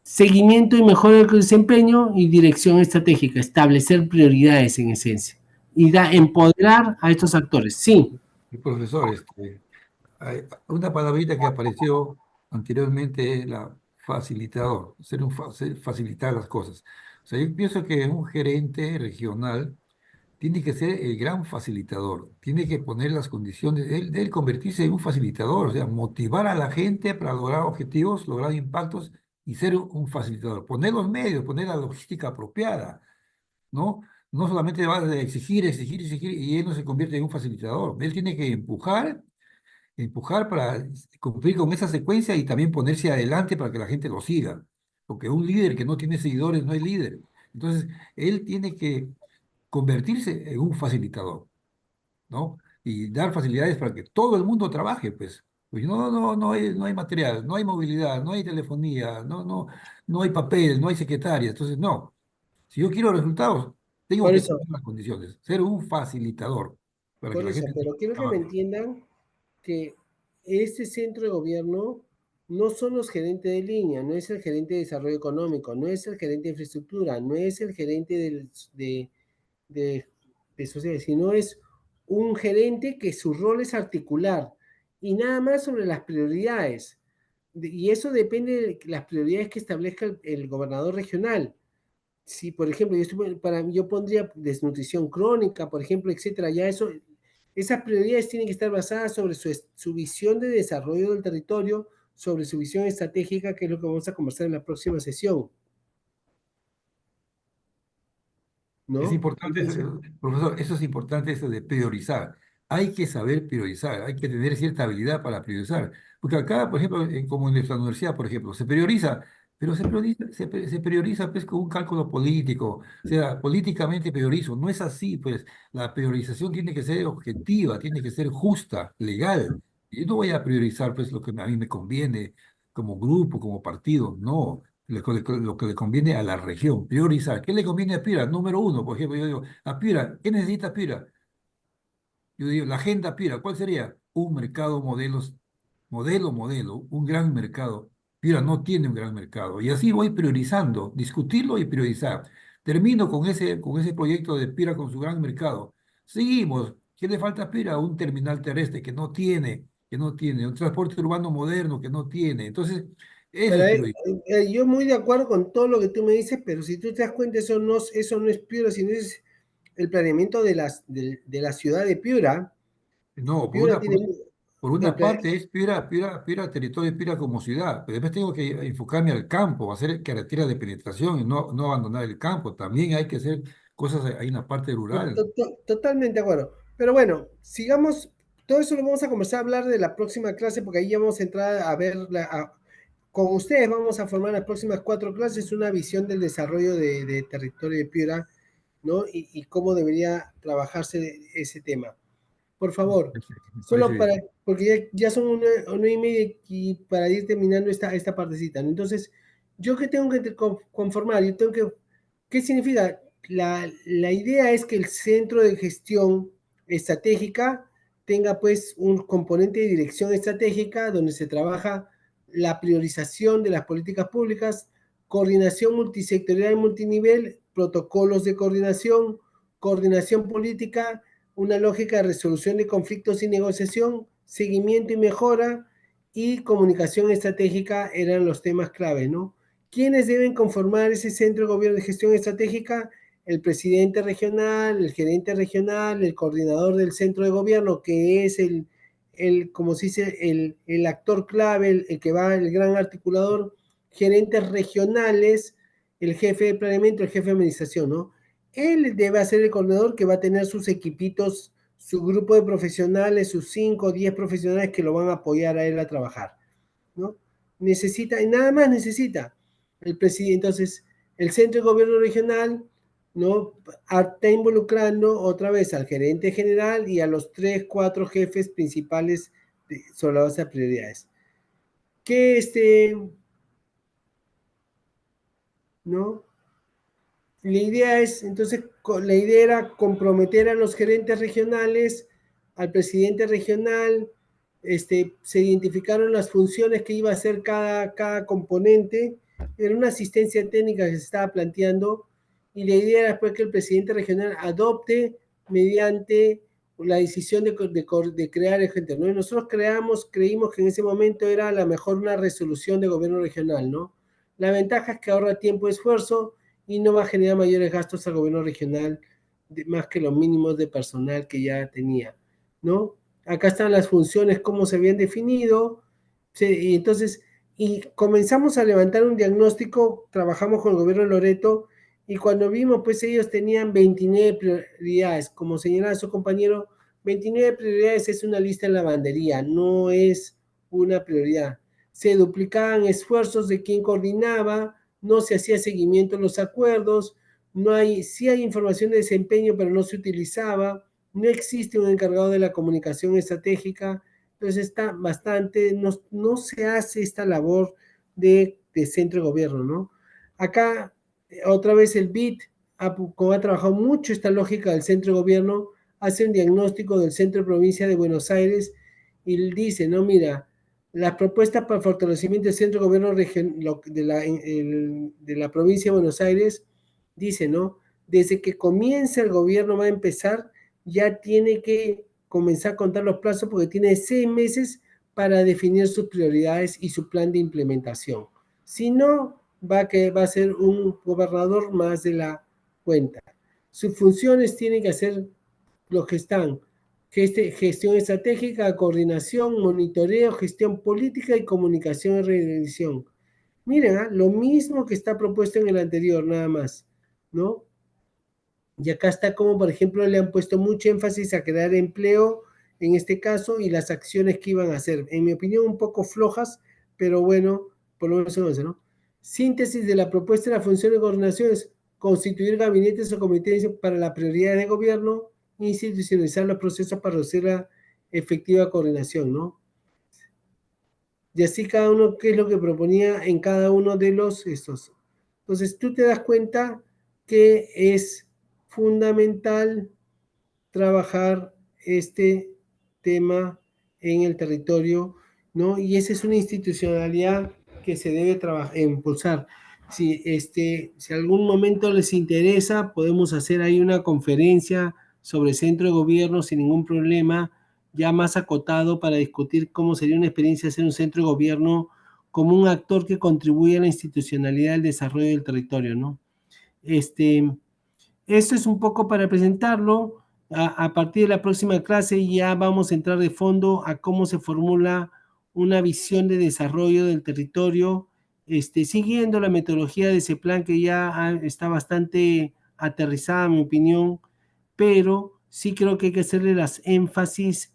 Seguimiento y mejora del desempeño y dirección estratégica, establecer prioridades en esencia y empoderar a estos actores. Sí. Profesor, hay una palabrita que apareció anteriormente es la facilitador, facilitar las cosas. O sea, yo pienso que un gerente regional tiene que ser el gran facilitador, tiene que poner las condiciones, él convertirse en un facilitador, o sea, motivar a la gente para lograr objetivos, lograr impactos y ser un facilitador. Poner los medios, poner la logística apropiada, ¿no? No solamente va a exigir, exigir, exigir y él no se convierte en un facilitador. Él tiene que empujar para cumplir con esa secuencia y también ponerse adelante para que la gente lo siga. Porque un líder que no tiene seguidores no es líder. Entonces, él tiene que convertirse en un facilitador, ¿no? Y dar facilidades para que todo el mundo trabaje, pues. Pues no hay material, no hay movilidad, no hay telefonía, no hay papel, no hay secretaria. Entonces, no. Si yo quiero resultados, tengo Por que eso, tener las condiciones, ser un facilitador para que por la eso, gente pero quiero que me trabaje. entiendan que este centro de gobierno no son los gerentes de línea, no es el gerente de desarrollo económico, no es el gerente de infraestructura, no es el gerente de, de sociedad, sino es un gerente que su rol es articular y nada más sobre las prioridades. Y eso depende de las prioridades que establezca el gobernador regional. Si, por ejemplo, yo pondría desnutrición crónica, por ejemplo, etcétera, ya eso, esas prioridades tienen que estar basadas sobre su visión de desarrollo del territorio, sobre su visión estratégica, que es lo que vamos a conversar en la próxima sesión, Es ¿no? importante, Entonces, profesor, eso es importante, eso de priorizar. Hay que saber priorizar, hay que tener cierta habilidad para priorizar. Porque acá, por ejemplo, como en nuestra universidad, por ejemplo, se prioriza, pero se prioriza pues con un cálculo político, o sea, políticamente priorizo. No es así, pues la priorización tiene que ser objetiva, tiene que ser justa, legal. Y yo no voy a priorizar pues lo que a mí me conviene como grupo, como partido, no lo que le conviene a la región, priorizar. ¿Qué le conviene a Piura? Número uno, por ejemplo, yo digo, a Piura, ¿qué necesita Piura? Yo digo, la agenda Piura, ¿cuál sería? Un mercado modelo, un gran mercado. Piura no tiene un gran mercado. Y así voy priorizando, discutirlo y priorizar. Termino con ese proyecto de Piura con su gran mercado. Seguimos. ¿Qué le falta a Piura? Un terminal terrestre que no tiene, un transporte urbano moderno que no tiene. Entonces, eso pero es priorizar. yo muy de acuerdo con todo lo que tú me dices, pero si tú te das cuenta, eso no es Piura, sino es el planeamiento de la ciudad de Piura. No, Piura tiene por el una pla- parte es Piura, territorio de Piura como ciudad, pero después tengo que enfocarme al campo, hacer carreteras de penetración y no abandonar el campo. También hay que hacer cosas ahí en la parte rural. Totalmente de acuerdo. Pero bueno, sigamos. Todo eso lo vamos a comenzar a hablar de la próxima clase, porque ahí ya vamos a entrar a ver, con ustedes vamos a formar las próximas 4 clases una visión del desarrollo de territorio de Piura, ¿no? Y cómo debería trabajarse ese tema. Por favor, Perfecto, me parece solo para, bien. porque ya son una y media y para ir terminando esta partecita, ¿no? Entonces, yo que tengo que conformar, ¿qué significa? La idea es que el centro de gestión estratégica tenga pues un componente de dirección estratégica donde se trabaja la priorización de las políticas públicas, coordinación multisectorial y multinivel, protocolos de coordinación política, una lógica de resolución de conflictos y negociación, seguimiento y mejora y comunicación estratégica eran los temas clave, ¿no? ¿Quiénes deben conformar ese centro de gobierno de gestión estratégica? El presidente regional, el gerente regional, el coordinador del centro de gobierno, que es como se dice, el actor clave, el que va, el gran articulador, gerentes regionales, el jefe de planeamiento, el jefe de administración, ¿no? Él debe ser el coordinador que va a tener sus equipitos, su grupo de profesionales, sus 5 o 10 profesionales que lo van a apoyar a él a trabajar, ¿no? Necesita, y nada más necesita el presidente. Entonces, el centro de gobierno regional, ¿no? Está involucrando otra vez al gerente general y a los 3, 4 jefes principales sobre la base de prioridades. Que ¿no? La idea es, entonces, la idea era comprometer a los gerentes regionales, al presidente regional, se identificaron las funciones que iba a hacer cada componente, era una asistencia técnica que se estaba planteando, y la idea era después que el presidente regional adopte mediante la decisión de crear el gente, ¿no? Y nosotros creímos que en ese momento era la mejor una resolución de gobierno regional, ¿no? La ventaja es que ahorra tiempo y esfuerzo, y no va a generar mayores gastos al gobierno regional más que los mínimos de personal que ya tenía, ¿no? Acá están las funciones, cómo se habían definido, y entonces, y comenzamos a levantar un diagnóstico, trabajamos con el gobierno de Loreto, y cuando vimos, pues ellos tenían 29 prioridades, como señalaba su compañero, 29 prioridades es una lista en lavandería, no es una prioridad. Se duplicaban esfuerzos de quien coordinaba, no se hacía seguimiento en los acuerdos, sí hay información de desempeño, pero no se utilizaba, no existe un encargado de la comunicación estratégica, entonces está bastante, no se hace esta labor de centro de gobierno, ¿no? Acá, otra vez el BID, como ha trabajado mucho esta lógica del centro de gobierno, hace un diagnóstico del centro de provincia de Buenos Aires y dice, no, mira, las propuestas para el fortalecimiento del centro de gobierno de la provincia de Buenos Aires, dice, ¿no? Desde que comienza el gobierno va a empezar, ya tiene que comenzar a contar los plazos porque tiene 6 meses para definir sus prioridades y su plan de implementación. Si no, va a ser un gobernador más de la cuenta. Sus funciones tienen que hacer los que están: gestión estratégica, coordinación, monitoreo, gestión política y comunicación y redirección. Miren, lo mismo que está propuesto en el anterior, nada más, ¿no? Y acá está como, por ejemplo, le han puesto mucho énfasis a crear empleo, en este caso, y las acciones que iban a hacer. En mi opinión, un poco flojas, pero bueno, por lo menos eso, ¿no? Síntesis de la propuesta de la función de coordinación es constituir gabinetes o comités para la prioridad de gobierno, institucionalizar los procesos para reducir la efectiva coordinación, ¿no? Y así cada uno, qué es lo que proponía en cada uno de los estos. Entonces tú te das cuenta que es fundamental trabajar este tema en el territorio, ¿no? Y esa es una institucionalidad que se debe impulsar. Si algún momento les interesa, podemos hacer ahí una conferencia sobre centro de gobierno sin ningún problema, ya más acotado para discutir cómo sería una experiencia hacer un centro de gobierno como un actor que contribuye a la institucionalidad del desarrollo del territorio, ¿no? Esto es un poco para presentarlo. A partir de la próxima clase ya vamos a entrar de fondo a cómo se formula una visión de desarrollo del territorio, siguiendo la metodología de ese plan que ya está bastante aterrizada, en mi opinión, pero sí creo que hay que hacerle las énfasis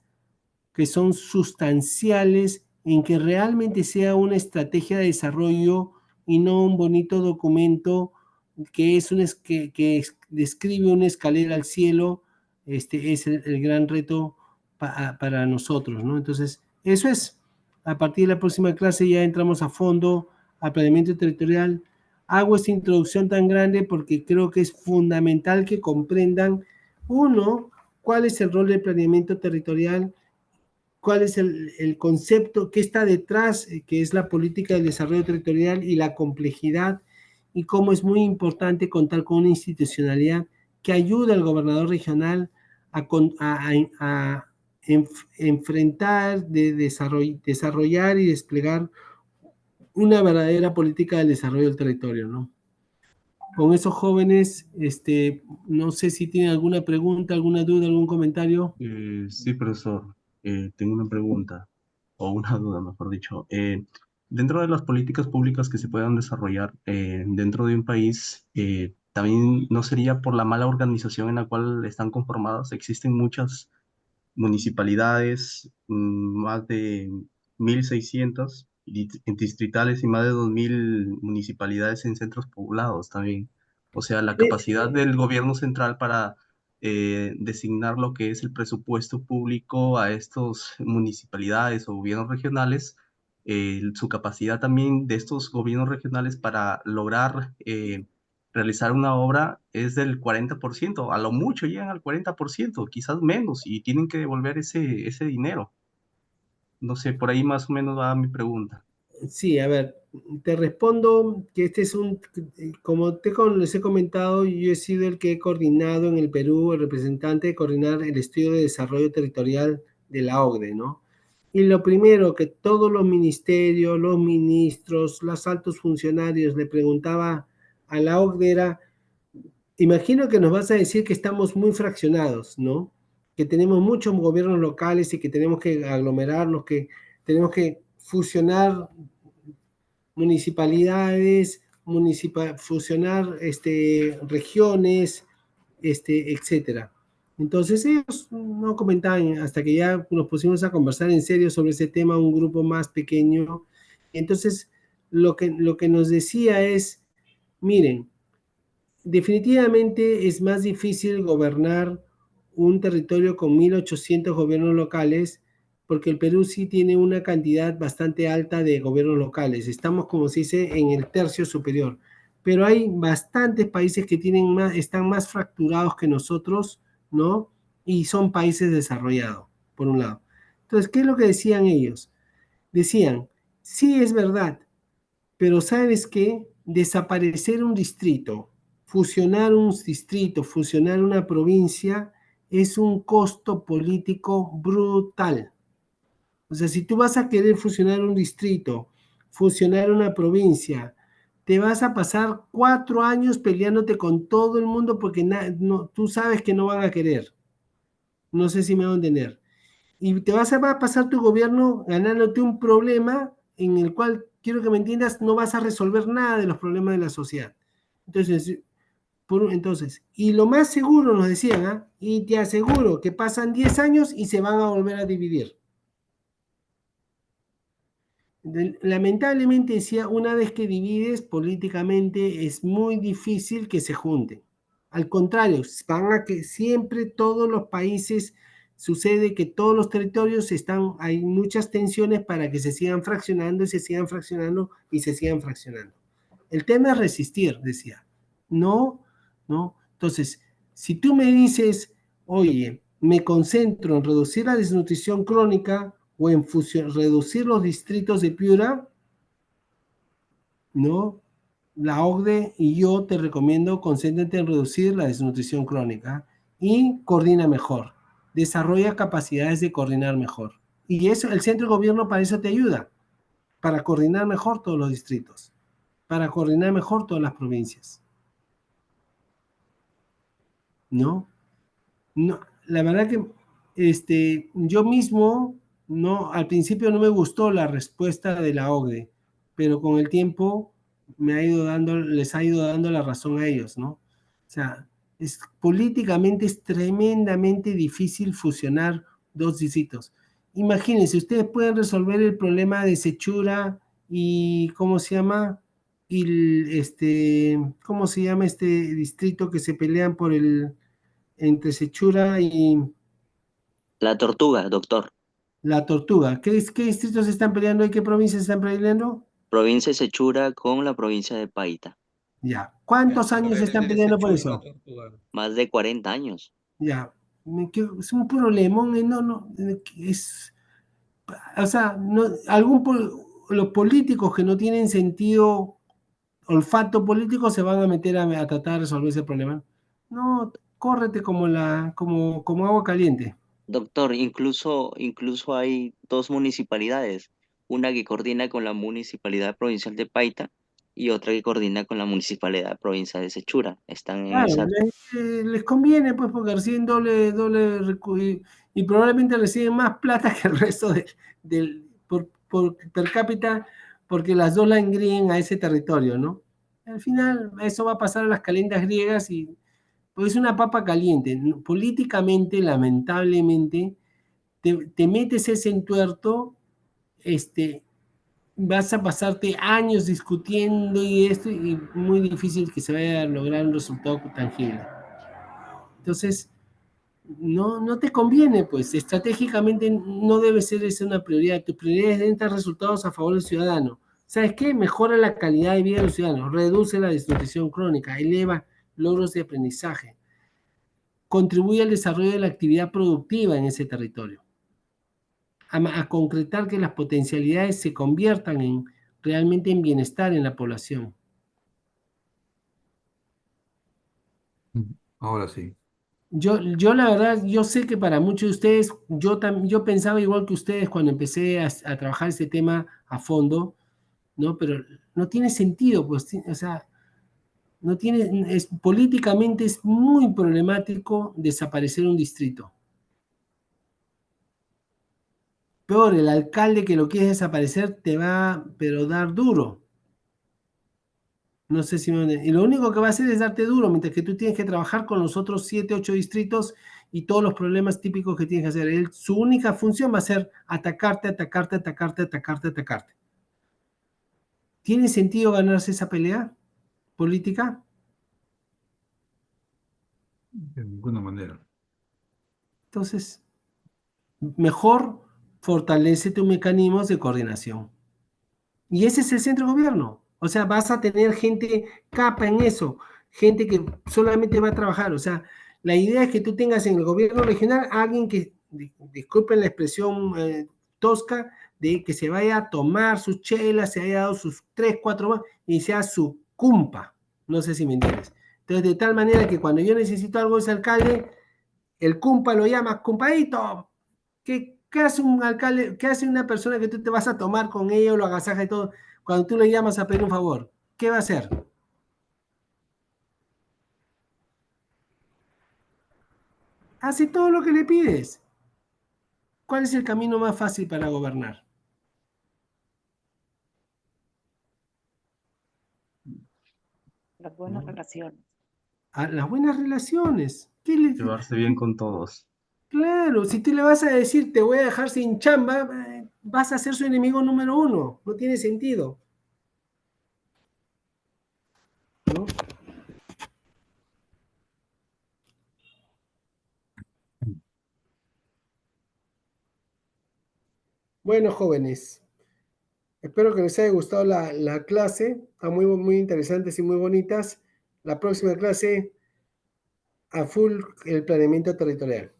que son sustanciales en que realmente sea una estrategia de desarrollo y no un bonito documento que describe una escalera al cielo. Es el gran reto para nosotros, ¿no? Entonces, eso es. A partir de la próxima clase ya entramos a fondo al planeamiento territorial. Hago esta introducción tan grande porque creo que es fundamental que comprendan, uno, cuál es el rol del planeamiento territorial, cuál es el concepto que está detrás, que es la política del desarrollo territorial y la complejidad, y cómo es muy importante contar con una institucionalidad que ayude al gobernador regional a enfrentar, desarrollar y desplegar una verdadera política del desarrollo del territorio, ¿no? Con esos jóvenes, no sé si tienen alguna pregunta, alguna duda, algún comentario. Sí, profesor. Tengo una pregunta, o una duda, mejor dicho. Dentro de las políticas públicas que se puedan desarrollar dentro de un país, también no sería por la mala organización en la cual están conformadas. Existen muchas municipalidades, más de 1.600 en distritales y más de 2.000 municipalidades en centros poblados también. O sea, la capacidad del gobierno central para designar lo que es el presupuesto público a estas municipalidades o gobiernos regionales, su capacidad también de estos gobiernos regionales para lograr realizar una obra es del 40%, a lo mucho llegan al 40%, quizás menos, y tienen que devolver ese dinero. No sé, por ahí más o menos va mi pregunta. Sí, a ver, te respondo que como les he comentado, yo he sido el que he coordinado en el Perú, el representante de coordinar el estudio de desarrollo territorial de la OCDE, ¿no? Y lo primero que todos los ministerios, los ministros, los altos funcionarios le preguntaba a la OCDE era, imagino que nos vas a decir que estamos muy fraccionados, ¿no? Que tenemos muchos gobiernos locales y que tenemos que aglomerarnos, que tenemos que fusionar municipalidades, fusionar regiones, etcétera. Entonces ellos no comentaban hasta que ya nos pusimos a conversar en serio sobre ese tema, un grupo más pequeño. Entonces lo que nos decía es, miren, definitivamente es más difícil gobernar un territorio con 1.800 gobiernos locales, porque el Perú sí tiene una cantidad bastante alta de gobiernos locales. Estamos, como se dice, en el tercio superior. Pero hay bastantes países que están más fracturados que nosotros, ¿no? Y son países desarrollados, por un lado. Entonces, ¿qué es lo que decían ellos? Decían, sí es verdad, pero ¿sabes qué? Desaparecer un distrito, fusionar un distrito, fusionar una provincia, es un costo político brutal. O sea, si tú vas a querer fusionar un distrito, fusionar una provincia, te vas a pasar 4 años peleándote con todo el mundo porque tú sabes que no van a querer. No sé si me van a entender. Y va a pasar tu gobierno ganándote un problema en el cual, quiero que me entiendas, no vas a resolver nada de los problemas de la sociedad. Entonces, y lo más seguro nos decían, ¿ah? Y te aseguro que pasan 10 años y se van a volver a dividir. Lamentablemente decía, una vez que divides políticamente es muy difícil que se junten. Al contrario, van a que siempre todos los países sucede que todos los territorios hay muchas tensiones para que se sigan fraccionando y se sigan fraccionando y se sigan fraccionando. El tema es resistir, decía. No, no. Entonces, si tú me dices, oye, me concentro en reducir la desnutrición crónica o en reducir los distritos de Piura, ¿no? La OCDE y yo te recomiendo, concéntrate en reducir la desnutrición crónica y coordina mejor. Desarrolla capacidades de coordinar mejor. Y eso, el centro de gobierno para eso te ayuda, para coordinar mejor todos los distritos, para coordinar mejor todas las provincias. ¿No? No, la verdad que yo mismo, no, al principio no me gustó la respuesta de la OCDE, pero con el tiempo les ha ido dando la razón a ellos, ¿no? O sea, políticamente es tremendamente difícil fusionar dos distritos. Imagínense, ustedes pueden resolver el problema de Sechura y, ¿cómo se llama? ¿Cómo se llama este distrito que se pelean entre Sechura y La Tortuga, doctor. La Tortuga? ¿Qué distritos se están peleando y qué provincias se están peleando? Provincia de Sechura con la provincia de Paita. Ya. ¿Cuántos años se están peleando por eso? Más de 40 años. Ya. Es un problemón no, o sea, los políticos que no tienen sentido, olfato político, se van a meter a tratar de resolver ese problema. No, córrete como agua caliente. Doctor, incluso hay dos municipalidades, una que coordina con la Municipalidad Provincial de Paita y otra que coordina con la Municipalidad Provincial de Sechura. Están en Claro, esa... les conviene, pues, porque reciben y probablemente reciben más plata que el resto por per cápita, porque las dos la engríen a ese territorio, ¿no? Al final, eso va a pasar a las calendas griegas y pues es una papa caliente. Políticamente, lamentablemente, te metes ese entuerto, vas a pasarte años discutiendo y muy difícil que se vaya a lograr un resultado tangible. Entonces, no te conviene, pues, estratégicamente no debe ser esa una prioridad. Tu prioridad es dar resultados a favor del ciudadano. ¿Sabes qué? Mejora la calidad de vida de los ciudadanos, reduce la desnutrición crónica, eleva logros de aprendizaje, contribuye al desarrollo de la actividad productiva en ese territorio, a concretar que las potencialidades se conviertan realmente en bienestar en la población. Ahora sí. Yo la verdad, yo sé que para muchos de ustedes, yo pensaba igual que ustedes cuando empecé a trabajar este tema a fondo, ¿no? Pero no tiene sentido, pues, o sea, No tiene, políticamente es muy problemático desaparecer un distrito. Peor, el alcalde que lo quiere desaparecer te va, pero dar duro. No sé si y lo único que va a hacer es darte duro, mientras que tú tienes que trabajar con los otros 7, 8 distritos y todos los problemas típicos que tienes que hacer. Su única función va a ser atacarte, atacarte, atacarte, atacarte, atacarte. ¿Tiene sentido ganarse esa pelea política? De ninguna manera. Entonces, mejor fortalece tus mecanismos de coordinación. Y ese es el centro de gobierno. O sea, vas a tener gente capa en eso, gente que solamente va a trabajar. O sea, la idea es que tú tengas en el gobierno regional a alguien que, disculpen la expresión tosca, de que se vaya a tomar sus chelas, se haya dado sus 3, 4 más y sea su cumpa. No sé si me entiendes. Entonces, de tal manera que cuando yo necesito algo de ese alcalde, el cumpa lo llama, cumpadito. ¿Qué hace un alcalde? ¿Qué hace una persona que tú te vas a tomar con ella o lo agasajas y todo? Cuando tú le llamas a pedir un favor, ¿qué va a hacer? Hace todo lo que le pides. ¿Cuál es el camino más fácil para gobernar? Las buenas ¿no? relaciones. Las buenas relaciones. ¿Qué le... Llevarse bien con todos. Claro, si tú le vas a decir te voy a dejar sin chamba, vas a ser su enemigo número 1. No tiene sentido. ¿No? Bueno, jóvenes, espero que les haya gustado la clase. Está muy, muy interesantes y muy bonitas. La próxima clase a full el planeamiento territorial.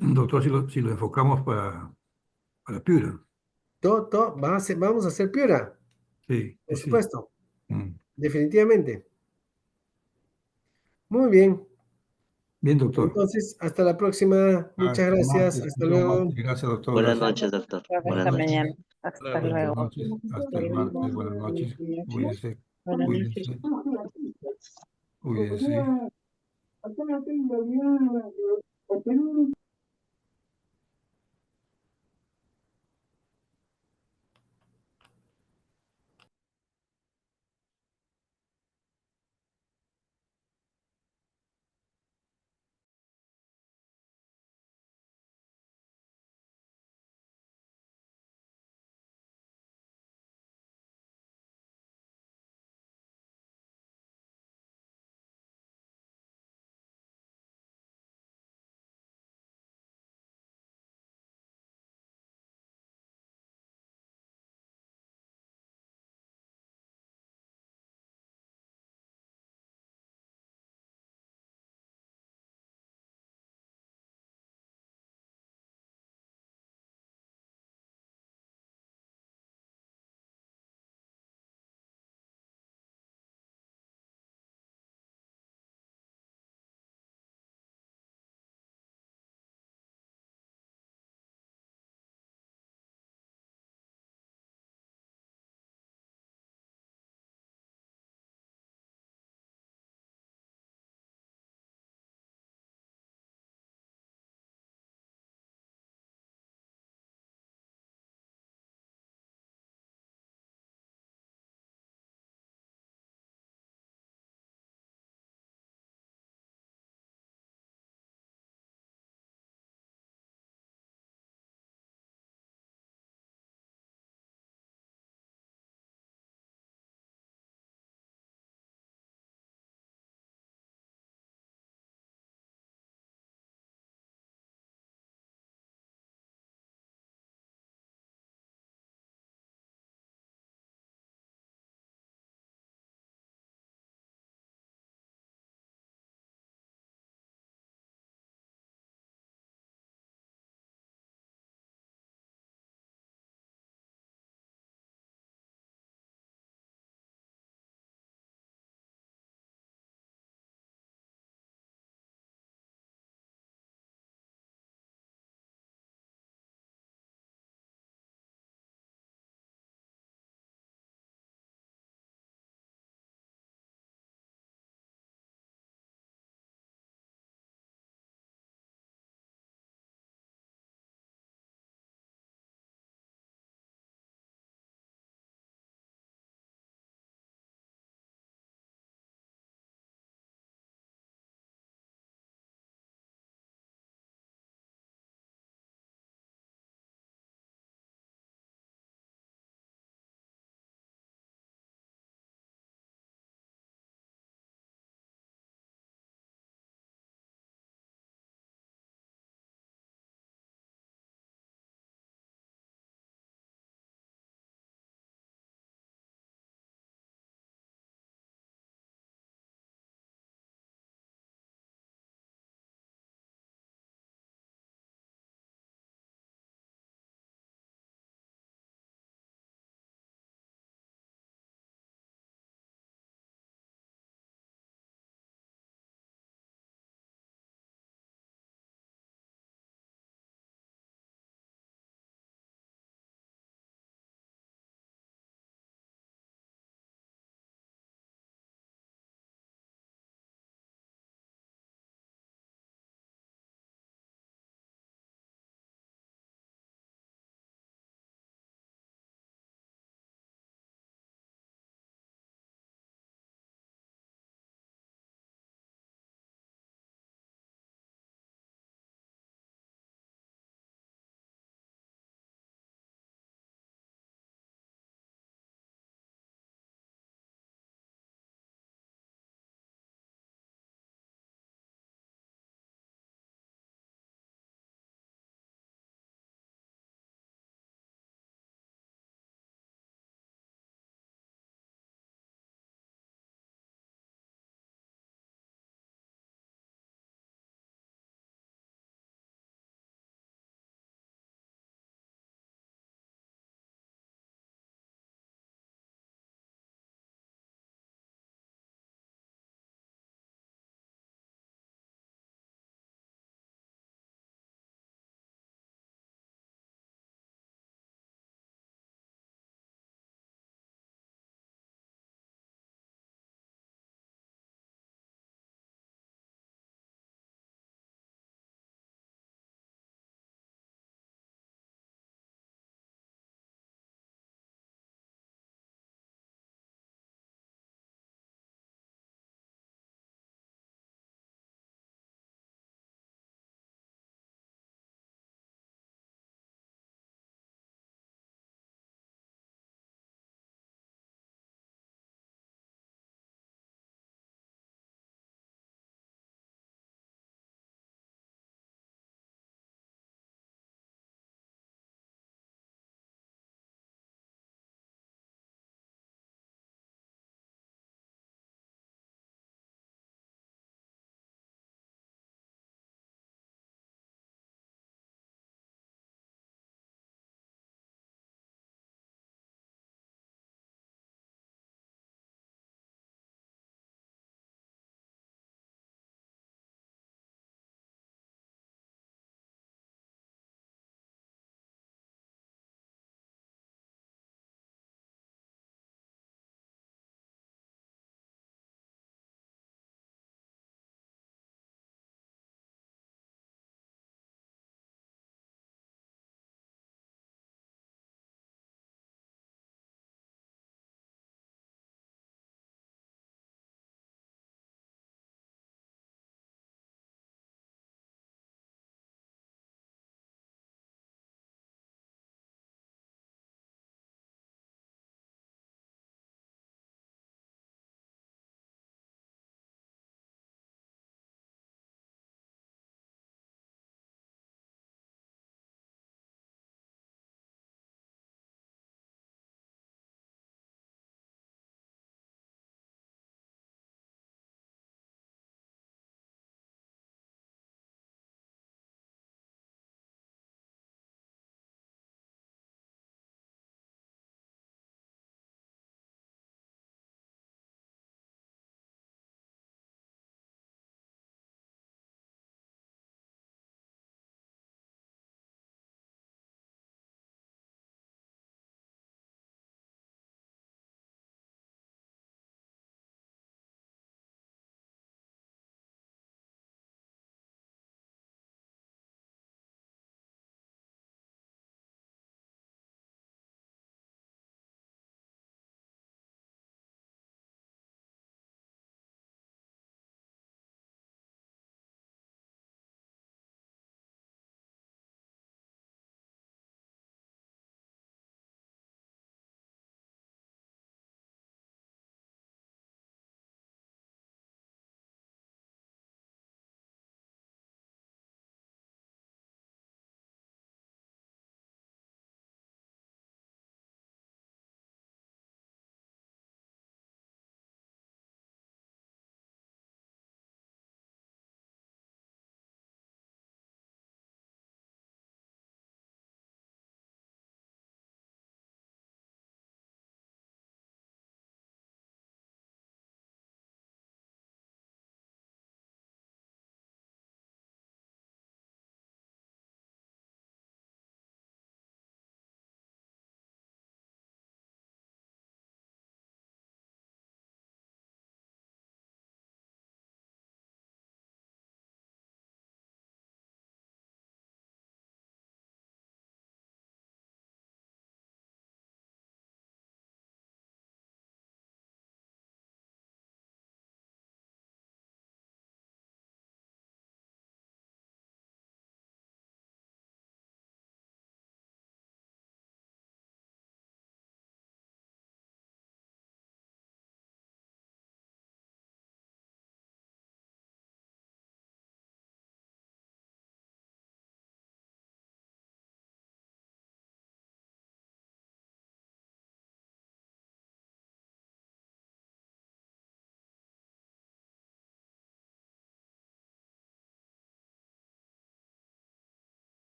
Doctor, si lo enfocamos para Piura. Vamos a hacer Piura, Sí, por sí. supuesto, Mm. definitivamente. Muy bien. Bien, doctor. Entonces, hasta la próxima. Muchas Hasta gracias. martes. Hasta Próximo luego. martes. Gracias, doctor. Buenas Gracias. noches, doctor. Buenas Hasta noches. mañana. Hasta Buenas luego. noches. Hasta el martes. Buenas noches. Cuídense. Buenas noches. Cuídense. Cuídense.